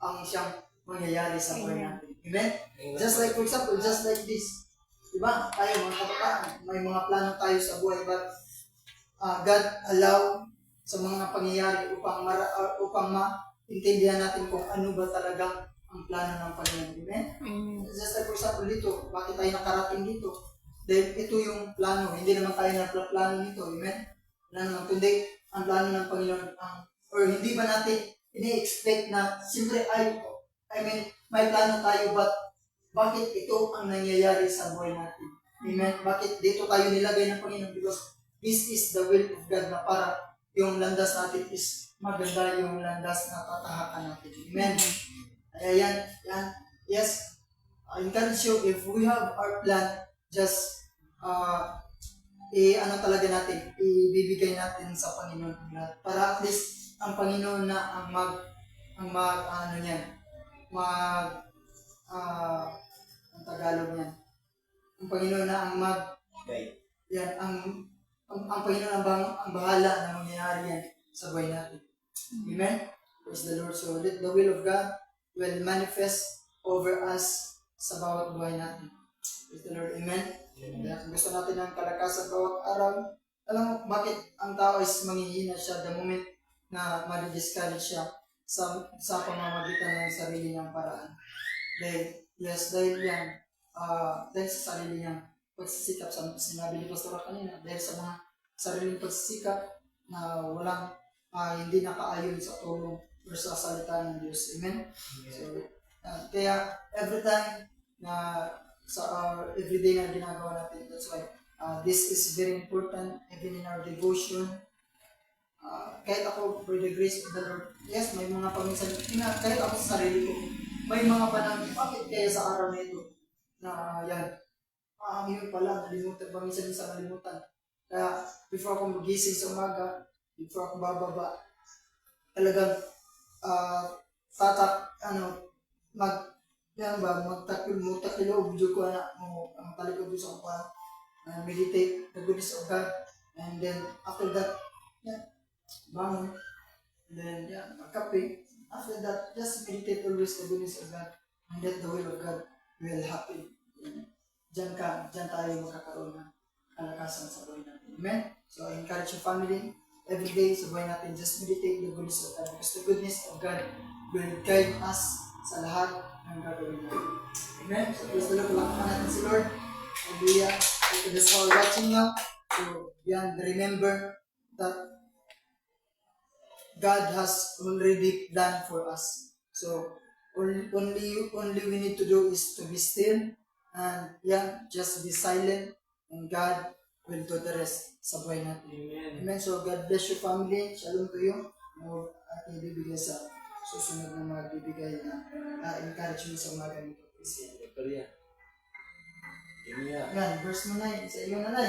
ang siyang mangyayari sa buhay natin. Amen? Just like for example, just like this. Diba? Tayo mga kabataan, may mga plano tayo sa buhay, but God allow sa mga pangyayari upang maintindihan natin kung ano ba talaga ang plano ng Panginoon. Amen? Just like for example dito, bakit tayo nakarating dito? Dahil ito yung plano, hindi naman tayo nagplano nito. Amen? Kundi ang plano ng Panginoon, or hindi ba natin ini-expect na siyempre may plano tayo, but bakit ito ang nangyayari sa buhay natin? Amen? Bakit dito tayo nilagay ng Panginoon? Because this is the will of God na para yung landas natin is maganda, yung landas na tatahakan natin. Amen? Kaya yan. Yes, I encourage you, if we have our plan, just talaga natin, ibibigay natin sa Panginoon para at least ang Panginoon na ang Tagalog niyan. Ang Panginoon na ang Panginoon ang bahala na mangyayari yan sa buhay natin. Amen? Praise the Lord. So let the will of God will manifest over us sa bawat buhay natin. Praise the Lord. Amen? Kaya kung gusto natin ng kalakasan bawat araw, alam mo bakit ang tao is manghihina siya the moment na ma-discourage siya sa pamamagitan ng sarili niyang paraan. Dahil yan, dahil sa sarili niyang pagsisikap, sinabi ni Pastor kanina, dahil sa mga sariling pagsisikap na walang hindi nakaayon sa tulong or sa salita ng Diyos. Amen? So, kaya every time na sa everyday na ginagawa natin, that's why this is very important even in our devotion. Kahit ako, by the grace of the Lord, yes, may mga paminsan, kahit ako sa sarili ko, may mga panahon, bakit kaya sa araw na ito, na yun pala, nalimutan, paminsan nalimutan. Kaya, before ako magising sa umaga, before ako bababa, talagang, magtakiloob, video ko ang talikod doon sa kumpara. meditate the goodness of God, and then after that, yeah, bangon, and then yeah, magkape. After that, just meditate always the goodness of God, and let the will of God will happen. Diyan tayo magkakaroon ng kalakasan sa buhay natin. Amen? So I encourage your family, every day sa buhay natin, just meditate the goodness of God, because the goodness of God will guide us sa lahat ng gagawin natin. Amen? So please tulog lang natin si Lord. Hallelujah. So this all watching now. So yan, remember that God has already planned for us. So only we need to do is to be still and yeah, just be silent, and God will do the rest sa buhay natin. Amen. So God bless your family. Shalom to you. Mo ibibigay sa susunod na mga bibigay na encouragement sa mga ganito. Yan, verse mo na sa iyo na na.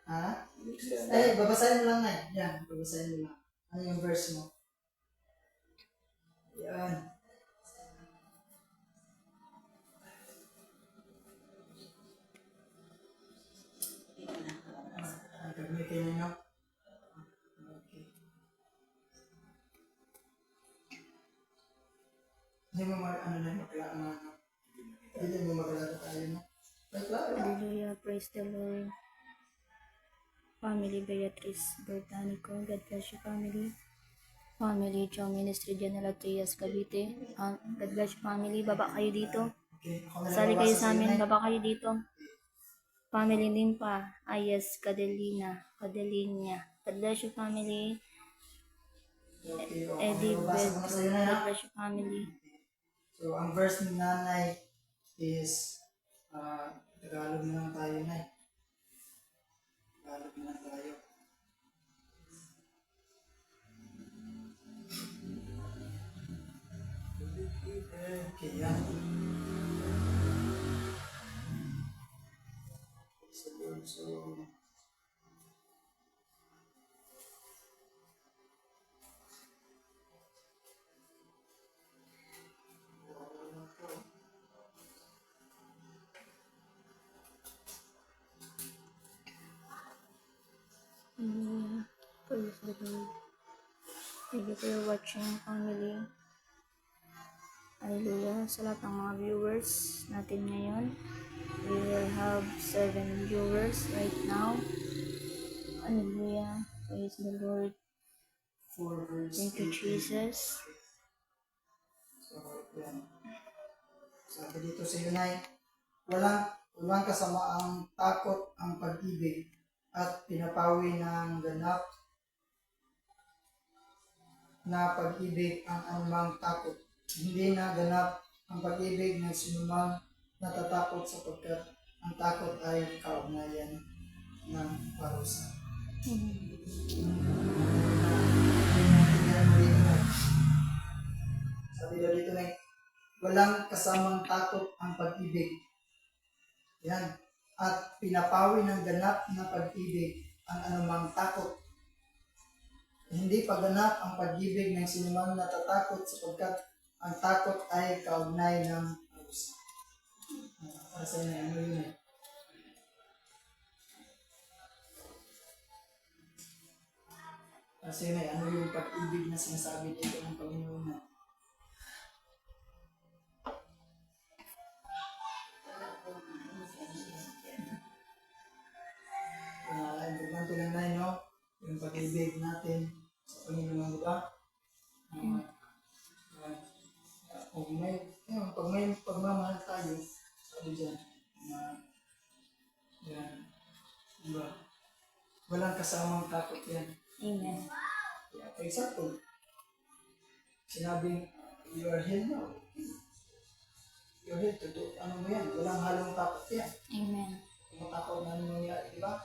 Ha? Ay, babasahin mo lang na. Yan, babasahin mo lang. Ano yung verse mo? Yan. Gagamitin ninyo. Okay. Hindi mo hindi mo maglaro tayo, no? Hallelujah, praise the Lord. Family Beatrice Bertanico, God bless you family. Family Chow Ministry General Trias Cavite. God bless you family, baba kayo dito. Okay. Sali kayo sa amin, baba kayo dito. Family Limpa, Ayes Cadelina. God bless you family. Okay. Eddie Babasa ko na sa'yo na, God ha? bless you family. So, ang verse ni nanay is Tagalog na lang tayo, nay. Tagalog na lang tayo. Okay, yan. So, Praise the Lord. Thank you for watching family. Hallelujah. Sa lahat ng mga viewers natin ngayon, we will have 7 viewers right now. Hallelujah. Praise the Lord. 4 verse Thank you, 18. Jesus. So, yan. Sabi dito sa iyo, nay, walang kasamaang takot ang pag-ibig at pinapawi ng ganap na pag-ibig ang anumang takot. Hindi na ganap ang pag-ibig ng sinumang natatakot, sapagkat ang takot ay kaugnayan ng parusa. Sabi daw dito na, walang kasamang takot ang pag-ibig. Yan. At pinapawi ng ganap na pag-ibig ang anumang takot. Hindi pa ganap ang pag-ibig ng sinumang natatakot, sapagkat ang takot ay kaugnay ng parusa. Para sa inyo, ano yun eh? Para sa inyo, ano yung pag-ibig na sinasabi dito ng Panginoon na? Importante lang na, no? Yung pag-ibig natin sa Panginoon, di ba? Pag may pagmamahal tayo, sabi dyan, yan, di ba? Walang kasamang takot yan. Amen. Yeah, for example, sinabing, you are healed now. You're healed, ano mo yan? Walang halong takot yan. Amen. Kung matakot na ano nangyari, di ba?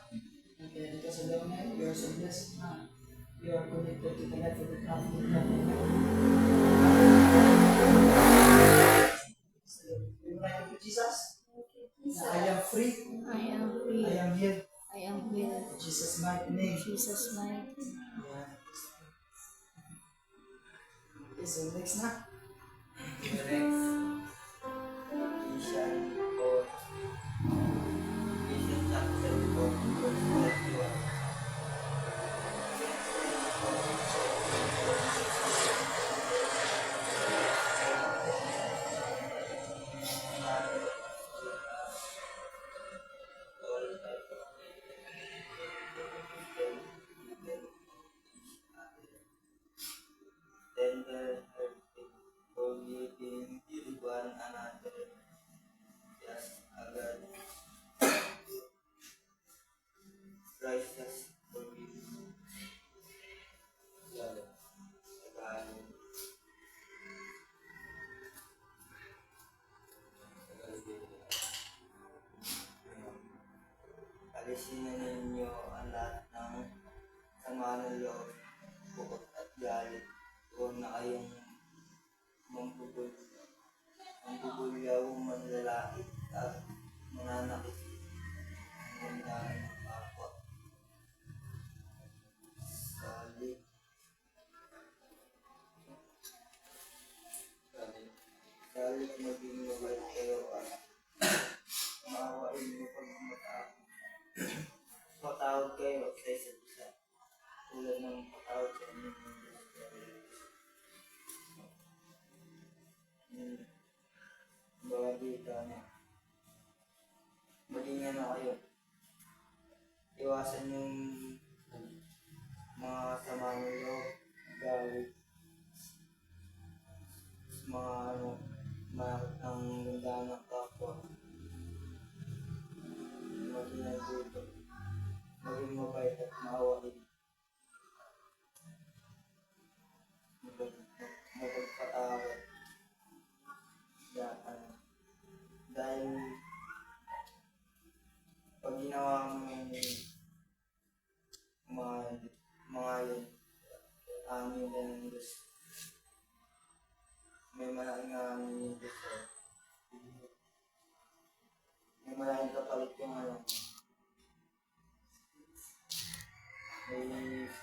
Kaya dito sa daw na you are so blessed na you are connected to the life of the prophet. The life of Jesus, I am free, I am free. I am healed. I am healed. In Jesus' mighty name. Jesus' mighty. Yeah. Okay, so next na. Next. Ephesians 4. Ephesians chapter 4, verse 31. Tender hearted, forgiving one another, just as God Christ has forgiven. Tagalog. Alisin na ninyo ang lahat ng sama ng loob, bukod at galit. Huwag na kayong mambubulyaw, manlalait at mananakit ang gandaan ng kapwa. Salit maging mabait kayo at maawain niyo pag matawad kayo sa isa't isa. Tulad ng patawad sa inyo ng Diyos. Bagita na. Maging kayo. Iwasan yung mga sama ng loob, galit, mga ang ganda ng kapwa. Maging nandito. Maging mabait at maawain. Mapagpatawad. Dahil pag ginawa mo yung mga yun, amin na ng Diyos. May malaking amin yung Diyos. May malaking kapalit yung may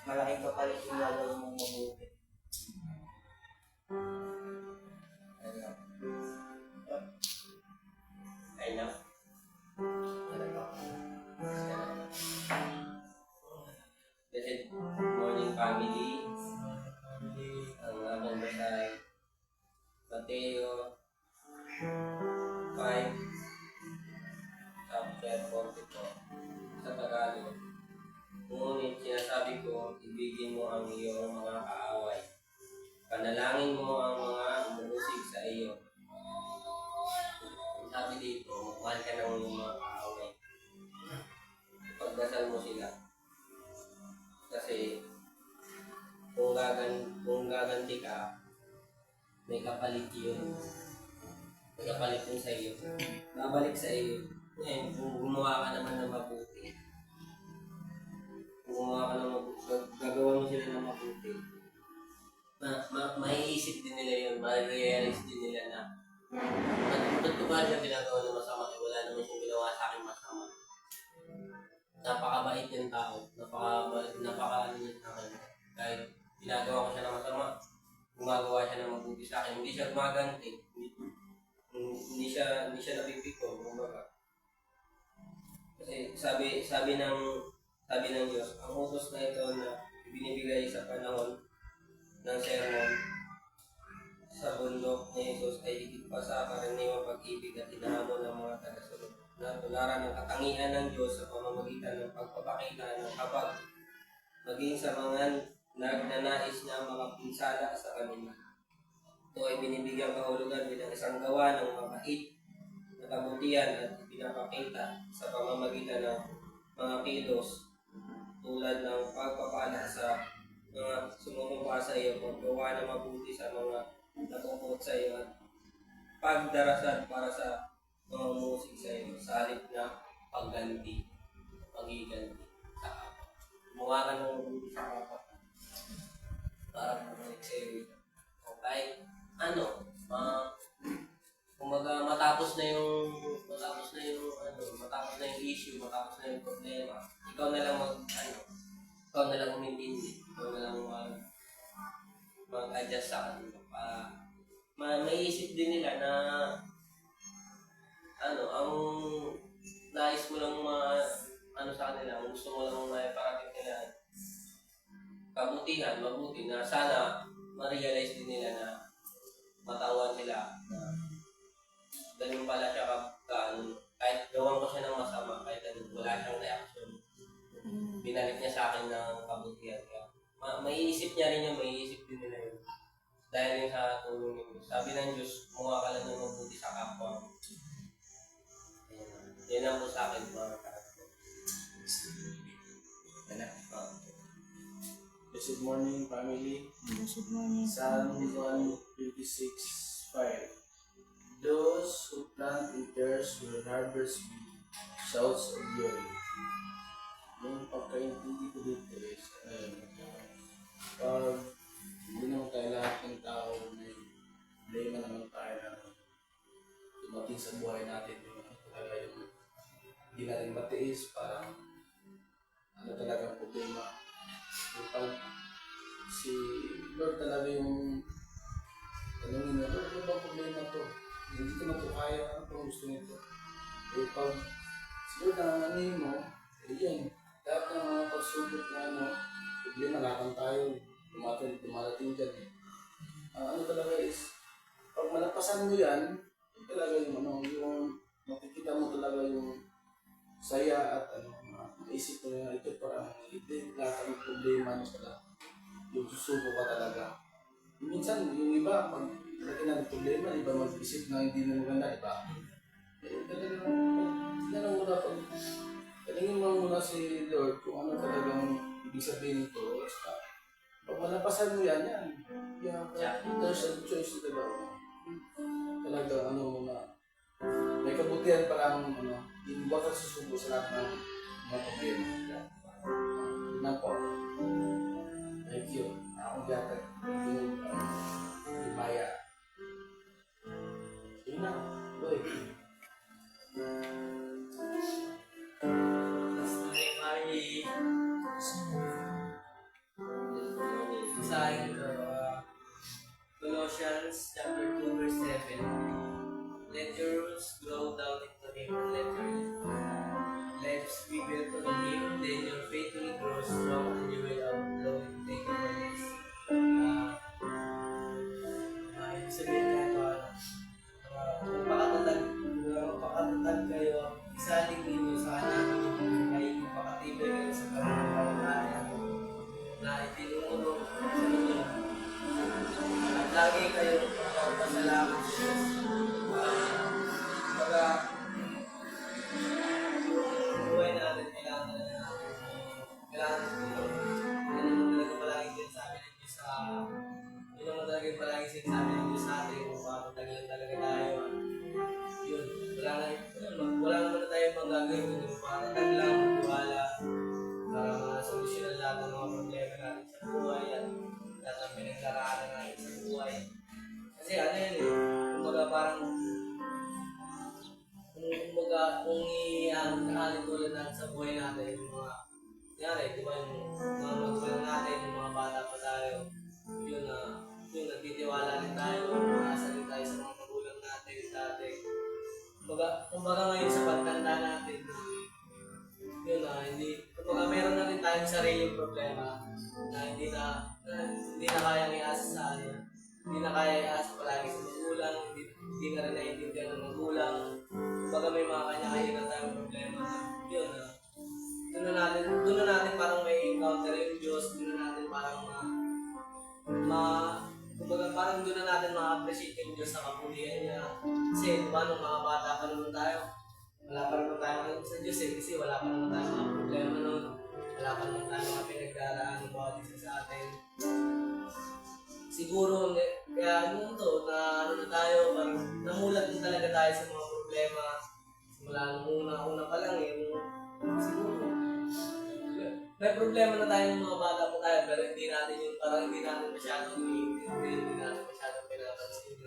malaking kapalit yung gagawin mong mabuti. Ayun. Blessed morning, family. Ang aming basahin, Mateo 5, chapter 42, sa Tagalog. Ngunit sinasabi ko, ibigin mo ang iyong mga kaaway. Panalangin mo ang mga umusig sa iyo. Sabi dito, mahal ka ng mga kaaway. Pagdasal mo sila. Kasi kung gaganti ka, may kapalit yun. May kapalit yun sa iyo. Babalik sa iyo. Ngayon, kung gumawa ka naman ng mabuti, gagawa mo sila ng mabuti, maiisip din nila yun, ma-realize din nila na ba't ko ba siya ginagawa ng masama? Wala naman siyang ginawa sa akin masama. Napakabait yung tao. Napaka-ano niya sa akin. Kahit ginagawa ko siya ng masama, gumagawa siya ng mabuti sa akin. Hindi siya gumaganti. Hindi siya napipiko. Kumbaga. Kasi sabi ng Diyos, ang utos na ito na binibigay sa panahon ng sermon sa bundok ni Jesus ay higit pa sa karaniwang pag-ibig at hinahamon ng mga tagasunod na tularan ng katangian ng Diyos sa pamamagitan ng pagpapakita ng kapag maging sa mga nagnanais na mga pinsala sa kanila. Ito ay binibigyan kahulugan bilang isang gawa ng mabait na kabutihan at pinapakita sa pamamagitan ng mga kilos tulad ng pagpapala sa mga sumumpa sa iyo, paggawa na mabuti sa mga nakukot sa iyo at pagdarasal para sa mga umusig sa iyo sa halip na pagganti, pagiganti sa kapwa. Gumawa ka ng mabuti sa kapwa para bumalik sa iyo. Okay? Kumbaga matapos na yung issue, matapos na yung problema, ikaw na lang umintindi, ikaw na lang mag-adjust sa kanila. sa kanila, ang gusto mo lang may parating nila kabutihan, mabuti na sana ma-realize din nila na matawan sila na ganun pala siya kahit gawan ko siya ng masama, kahit wala siyang reaction. Binalik niya sa akin ng kabutihan. Kaya, maiisip niya rin yun, maiisip din nila yun. Dahil yun sa tulong niyo. Sabi ng Diyos, mukha ka lang ng mabuti sa kapwa mo. Yan ang po sa akin, mga kapatid. Blessed morning, family. Good morning. Psalm 126:5. Those who plant in tares will harvest with shouts of joy. Yung pagkaintindi ko dito is, pag hindi naman tayo lahat ng tao, may problema naman tayo na dumating sa buhay natin. Yung talaga yung hindi natin matiis, parang ano talagang problema. Pag si Lord talaga yung tanongin mo, Lord, ano ba problema to? Hindi ko na to kaya, ano pang gusto nito? Pag si Lord ang anin mo, yun, lahat ng mga pagsubok na problema, nakakang tayo, dumarating dyan eh. Ano talaga is, pag malapasan mo yan, yun talaga yung makikita mo talaga yung saya at maisip mo na ito parang hindi lahat ng problema na pala yung susuko ka talaga. Minsan yung iba pag lagi na ng problema, iba mag-isip na hindi na maganda, iba. Talagang tinanong mo na talingin mo muna si Lord kung ano talagang ibig sabihin nito. Pag malapasan mo yan. Yeah, there's a choice talaga. Talaga may kabutihan parang hindi ba ka susubo sa lahat ng mga problema. Yun na po. Thank you. Akong gatag. Yung Maya. Yun na. Boy. Basahin ko, Colossians chapter 2 verse 7. Let your roots grow down into Him, and let your lives be built on Him, then your faith will grow strong and you will outflow in thankfulness. Ibig sabihin na ito, magpakatatag kayo, isalig ninyo sa Kanya, ay magpakatibay kayo sa pananampalataya na itinuro sa inyo. At lagi kayo magpasalamat sa Diyos. Yung buhay natin, kailangan natin tulong. Yun naman talaga palagi sinasabi ng Diyos yun naman talaga palagi sinasabi ng Diyos sa atin kung paano tagilan talaga tayo. Yun, wala naman na tayo magagawin kung paano taglang, magtiwala para masolusyonan lahat ng mga problema natin sa buhay at lahat ng pinagdaraanan natin sa buhay. Kasi kumbaga parang kung iaalin tulad natin sa buhay natin, yung mga, di ba yung mga magulang natin, yung mga bata pa tayo, yun nagtitiwala rin tayo, umaasa rin tayo sa mga magulang natin dati. Kumbaga ngayon sa pagtanda natin, kumbaga meron na rin tayong sariling problema na hindi na kayang iasa sa hindi na kaya iasa palagi sa magulang, hindi na rin naiintindihan ng magulang. Kumbaga may mga kanya-kanya na tayong problema na doon na natin parang may encounter yung Diyos, doon na natin parang kumbaga parang doon na natin ma-appreciate yung Diyos sa kabutihan niya. Kasi diba nung mga bata pa naman tayo, wala pa naman tayo alam sa Diyos kasi wala pa naman tayo mga problema nun, wala pa naman tayo mga pinagdaraan ng bawat isa sa atin. Siguro, kaya na tayo, parang namulat din talaga tayo sa mga problema. Simula nung una pa lang siguro, may problema na tayo ng mga bata pa tayo, pero hindi natin masyadong iniintindi, hindi natin masyadong pinapansin.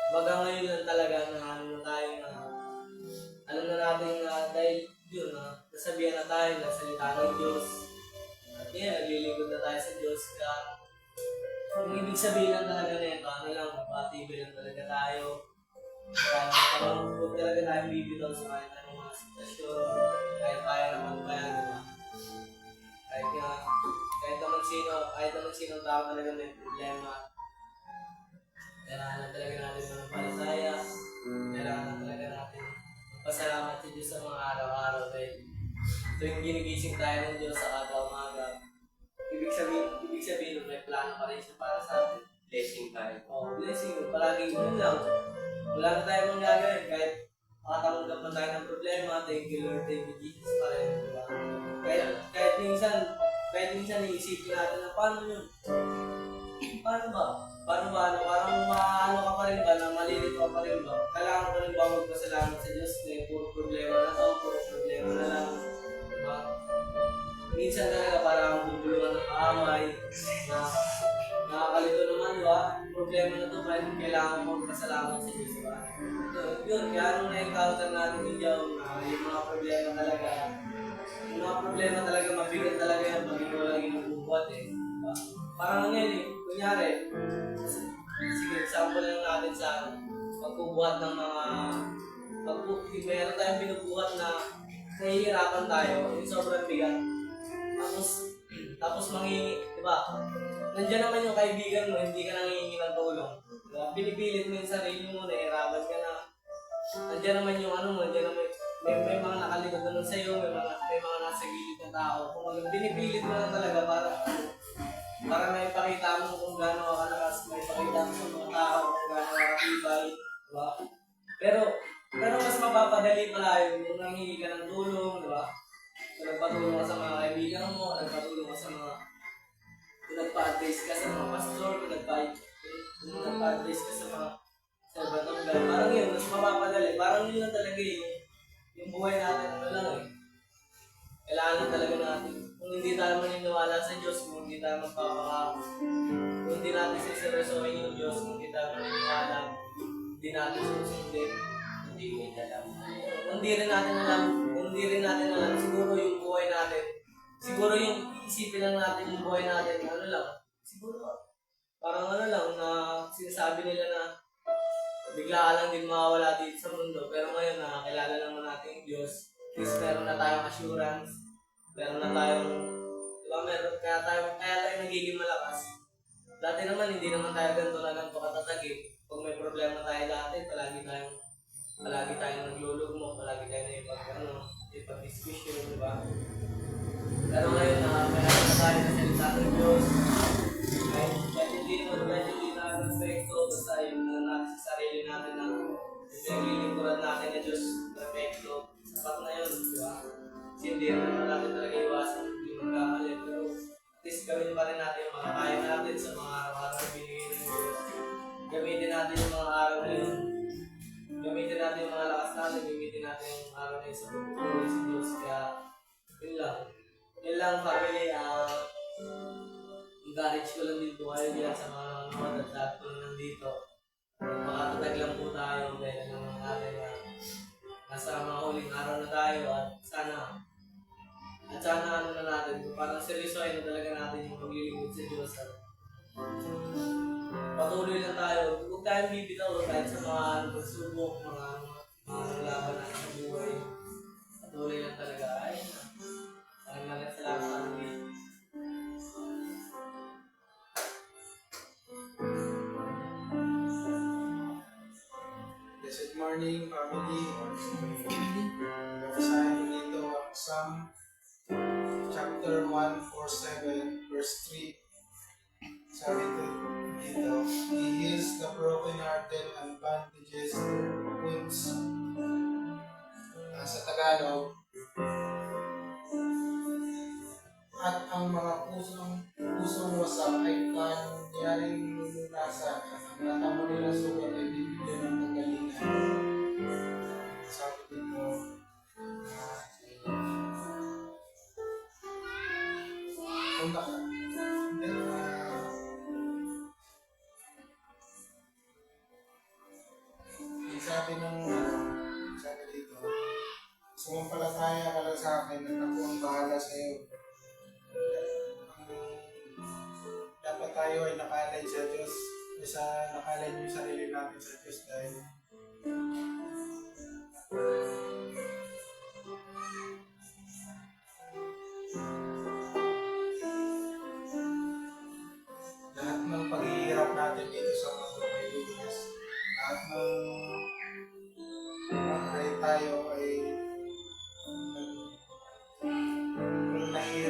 Baga ngayon lang talaga na alam na natin dahil yun, nasabihan na tayo na salita ng Diyos. At naglilingkod na tayo sa Diyos. Kaya, yung ibig sabihin lang talaga na ito, magpatibay lang talaga tayo. Parang huwag talaga tayo bibitaw sa kahit anong mga sitwasyon, kahit kaya naman pa yan, diba? kahit naman sinong tao talaga may problema. Kailangan talaga natin ng palataya. Kailangan talaga natin pasalamat sa Diyos sa mga araw-araw dahil tuwing ginigising tayo ng Diyos sa aga-umaga. Ibig sabihin may plano pa rin siya para sa atin. Blessing tayo. Blessing. Palaging yun lang. Wala na tayo mong gagawin kahit makatanggap na tayo ng problema. Thank you Lord, thank you Jesus pa rin. Diba? Kahit minsan iisipin natin na paano yun? Paano ba? Parang maano ka pa rin ba, na malilito ka pa rin ba? Kailangan pa rin ba magpasalamat sa Diyos na puro problema na to, puro problema na lang. Diba? Minsan talaga parang bubulungan ng kaamay na nakakalito naman, diba? Problema na to, kailangan mo magpasalamat sa Diyos, diba? Yun, kaya nung na-encounter natin yung yung mga problema talaga, mabigat talaga yan pag ikaw lang inububuhat eh. Diba? Parang ngayon kunyari, sige, example lang natin sa pagbubuhat ng meron tayong binubuhat na nahihirapan tayo, yung sobrang bigat. Tapos mangingi, di ba? Nandiyan naman yung kaibigan mo, hindi ka nangihingi ng tulong. Diba? Pinipilit mo yung sarili mo, nahihirapan ka na. Nandiyan naman yung nandiyan naman, may mga nakalikod naman sa'yo, may mga nasa gilid na tao. Kung pinipilit mo lang talaga para may pakita mo kung gaano ka kalakas, may pakita mo sa mga tao kung gaano ka katibay, diba? Pero mas mapapadali pala yung nanghingi ka ng tulong, diba? Kung nagpatulong ka sa mga kaibigan mo, nagpatulong ka sa mga kung nagpa-advise ka sa mga pastor, kung nagpa-advise ka sa mga servant of God, parang yun, mas mapapadali. Parang yun lang talaga yung buhay natin, lang eh. Kailangan na talaga natin. Kung hindi tayo maniniwala sa Diyos, kung hindi tayo kung hindi natin siseryosohin yung Diyos, kung hindi tayo maniniwala, hindi natin susundin, Hindi mo alam. hindi rin natin alam, siguro yung buhay natin, siguro yung isipin lang natin yung buhay natin, siguro, parang lang, na sinasabi nila na bigla lang din mawawala dito sa mundo, pero ngayon nakakilala naman natin yung Diyos. At least meron na tayong assurance, meron na tayong, kaya tayo nagiging malakas. Dati naman, hindi naman tayo ganito katatagin. Pag may problema tayo dati, palagi tayong naglulugmok, palagi tayo ipag-discussion, diba? Pero ngayon, meron na tayo na salita ng Diyos. Kahit hindi tayo perfecto, basta yung natin sa sarili natin na naglilingkuran natin na Diyos perfecto. Sapat na yun, diba? Kasi hindi naman natin talaga iwasan yung magkamali. Pero at least gawin pa rin natin yung mga kaya natin sa mga araw-araw na binigay ng Diyos. Gamitin natin yung mga araw na yun. Gamitin natin yung mga lakas natin. Gamitin natin yung araw na yun sa pagpupuloy sa Diyos. Kaya yun lang. Yun lang, family. Encourage ko lang din po kayo dyan sa mga nanonood at lahat po na nandito. Makatatag lang po tayo dahil naman natin na nasa mga huling araw na tayo at sana na natin, parang seryosohin na talaga natin yung paglilingkod sa Diyos at patuloy lang tayo. Huwag tayong bibitaw kahit sa mga pagsubok, mga laban natin sa buhay. Patuloy lang talaga. Maraming salamat sa atin. Blessed morning, family. Babasahin ko dito ang Psalm chapter 147, verse 3. Sabi dito, He heals the brokenhearted and bandages their wounds. Sa Tagalog, at ang mga pusong wasak ay kanyaring lulunasan at ang natamo nilang sugat ay bibigyan ng kagalingan. Sabi dito, sabi dito, sumampalataya ka lang sa akin at ako ang bahala sa iyo. Dapat tayo ay nakalag sa Diyos, nakalag yung sarili natin sa Diyos dahil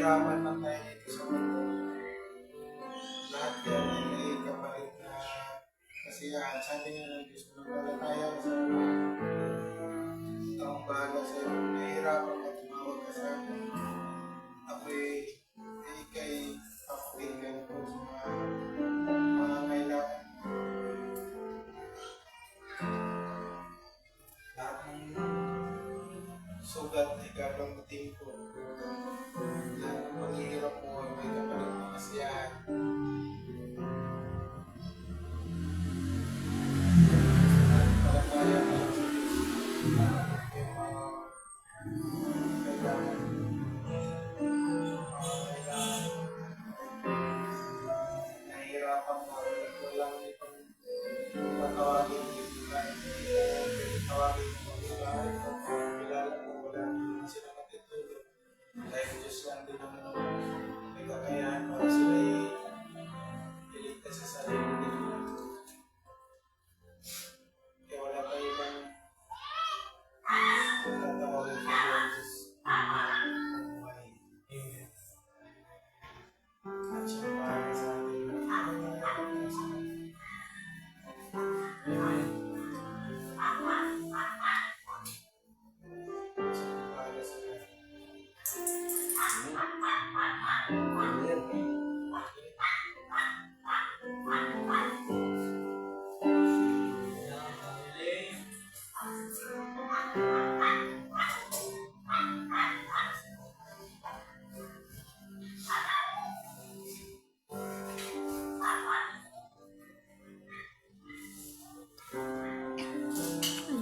nahihirapan man tayo dito sa mundo, lahat yan ay may kapalit na kasiyahan. Sabi nga ng Diyos, nagpalataya ka sa mga taong bahala sa iyo. Nahihirapan ka, tumawag ka sa akin. Ako'y ika'y papakinggan ko sa mga kailangan mo. Lahat ng sugat ay gagamutin ko. Lahat ng paghihirap mo ay may kapalit na kasiyahan. Palataya ka lang sa Diyos. Yung mga kailangan mo. Nahihirapan na walang itong patawagin dito kahit tawagin mo sila kilala mo wala naman sila matutulog dahil Diyos lang din naman may kakayahan para sila iligtas sa sarili nila kaya wala pa ibang tatawagin sa Diyos buhay. Amen. At siya para sa atin. Amen. Siya para sa atin.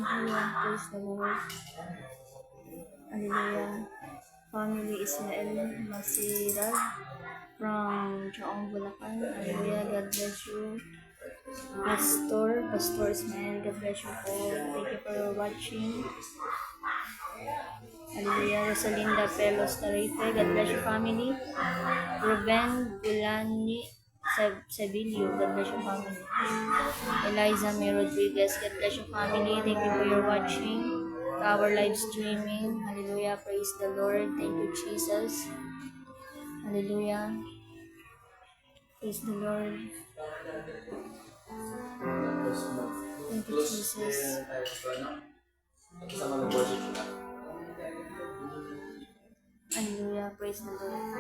Hallelujah. Praise the Lord. Hallelujah. Family Israel Masirag from Chaong Bulacan. Hallelujah. God bless you. Pastor Ismael, God bless you po. Thank you for watching. Hallelujah. Rosalinda Pelos Tarite, God bless you family. Ruben Gulani Sabilio, God bless you family. Eliza May Rodriguez, God bless you family. Thank you for your watching our live streaming. Hallelujah. Praise the Lord. Thank you, Jesus. Hallelujah. Praise the Lord. Thank you, Jesus. Hallelujah. Praise the Lord.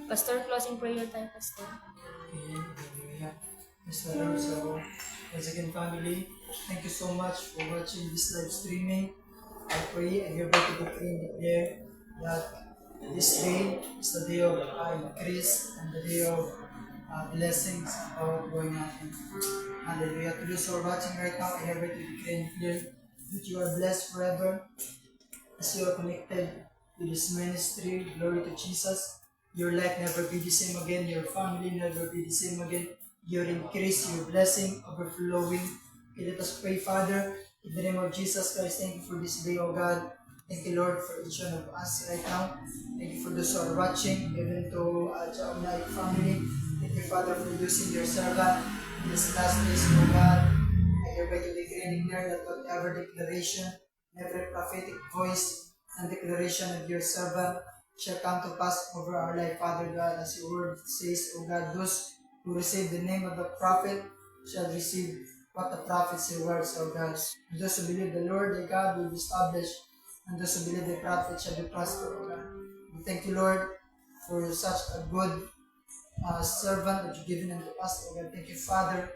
Pastor, closing prayer tayo, Pastor. Okay, hallelujah. Praise the Lord. So, once again, family, thank you so much for watching this live streaming. I pray and hereby to decree and declare that this day is the day of increase and the day of blessings about going on. Hallelujah. To those who are watching right now, I hereby to decree and declare that you are blessed forever as you are connected to this ministry. Glory to Jesus. Your life never be the same again. Your family never be the same again. Your increase, your blessing overflowing. Okay, let us pray, Father. In the name of Jesus Christ, thank you for this day, O God. Thank you, Lord, for each one of us right now. Thank you for those who are watching, even to Jaunai family. Thank you, Father, for using your servant in this last days, O God. I hereby to decree and declare that whatever declaration, every prophetic voice and declaration of your servant shall come to pass over our life, Father God, as your word says, O God, those who receive the name of the prophet shall receive what the prophet say words, O God. And those who believe the Lord, their God, will be established, and those who believe the prophet shall be prospered, O God. We thank you, Lord, for such a good servant that you've given unto us, O God. Thank you, Father,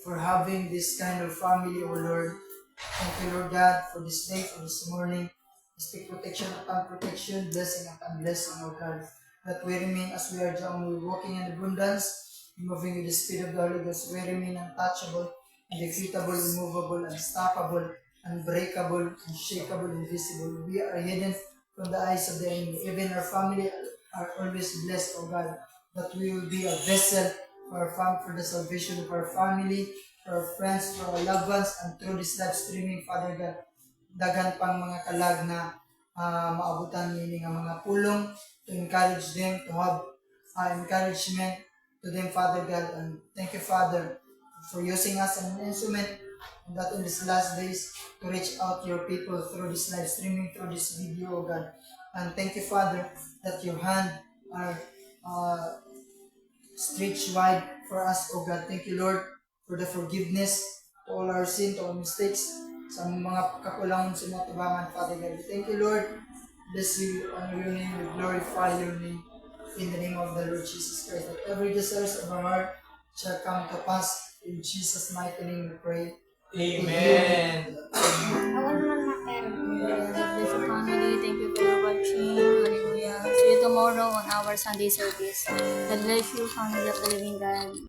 for having this kind of family, O Lord. Thank you, Lord God, for this day, for this morning. Speak protection upon protection, blessing upon blessing, O God. That we remain as we are down, we're walking in abundance, moving with the speed of the Holy Ghost. We remain untouchable, indefeatable, immovable, unstoppable, unbreakable, unshakable, invisible. We are hidden from the eyes of the enemy. Even our family are always blessed, O God, that we will be a vessel for for the salvation of our family, for our friends, for our loved ones, and through this live streaming, Father God, dagan pang mga kalag na maabutan nini nga mga pulong to encourage them, to have encouragement to them, Father God. And thank you, Father, for using us as an instrument that in these last days to reach out to your people through this live streaming, through this video, oh God. And thank you, Father, that your hand are stretched wide for us, O God. Thank you, Lord, for the forgiveness to all our sin, to all mistakes, sa mga kakulangan sa mga tubangan, Father God. Thank you, Lord. Bless you, honor your name, we glorify your name in the name of the Lord Jesus Christ. That every desires of our heart shall come to pass. In Jesus' mighty name we pray. Amen. Bless you, family. Thank you for watching. Hallelujah. See you tomorrow on our Sunday service. God bless you, family of the living God.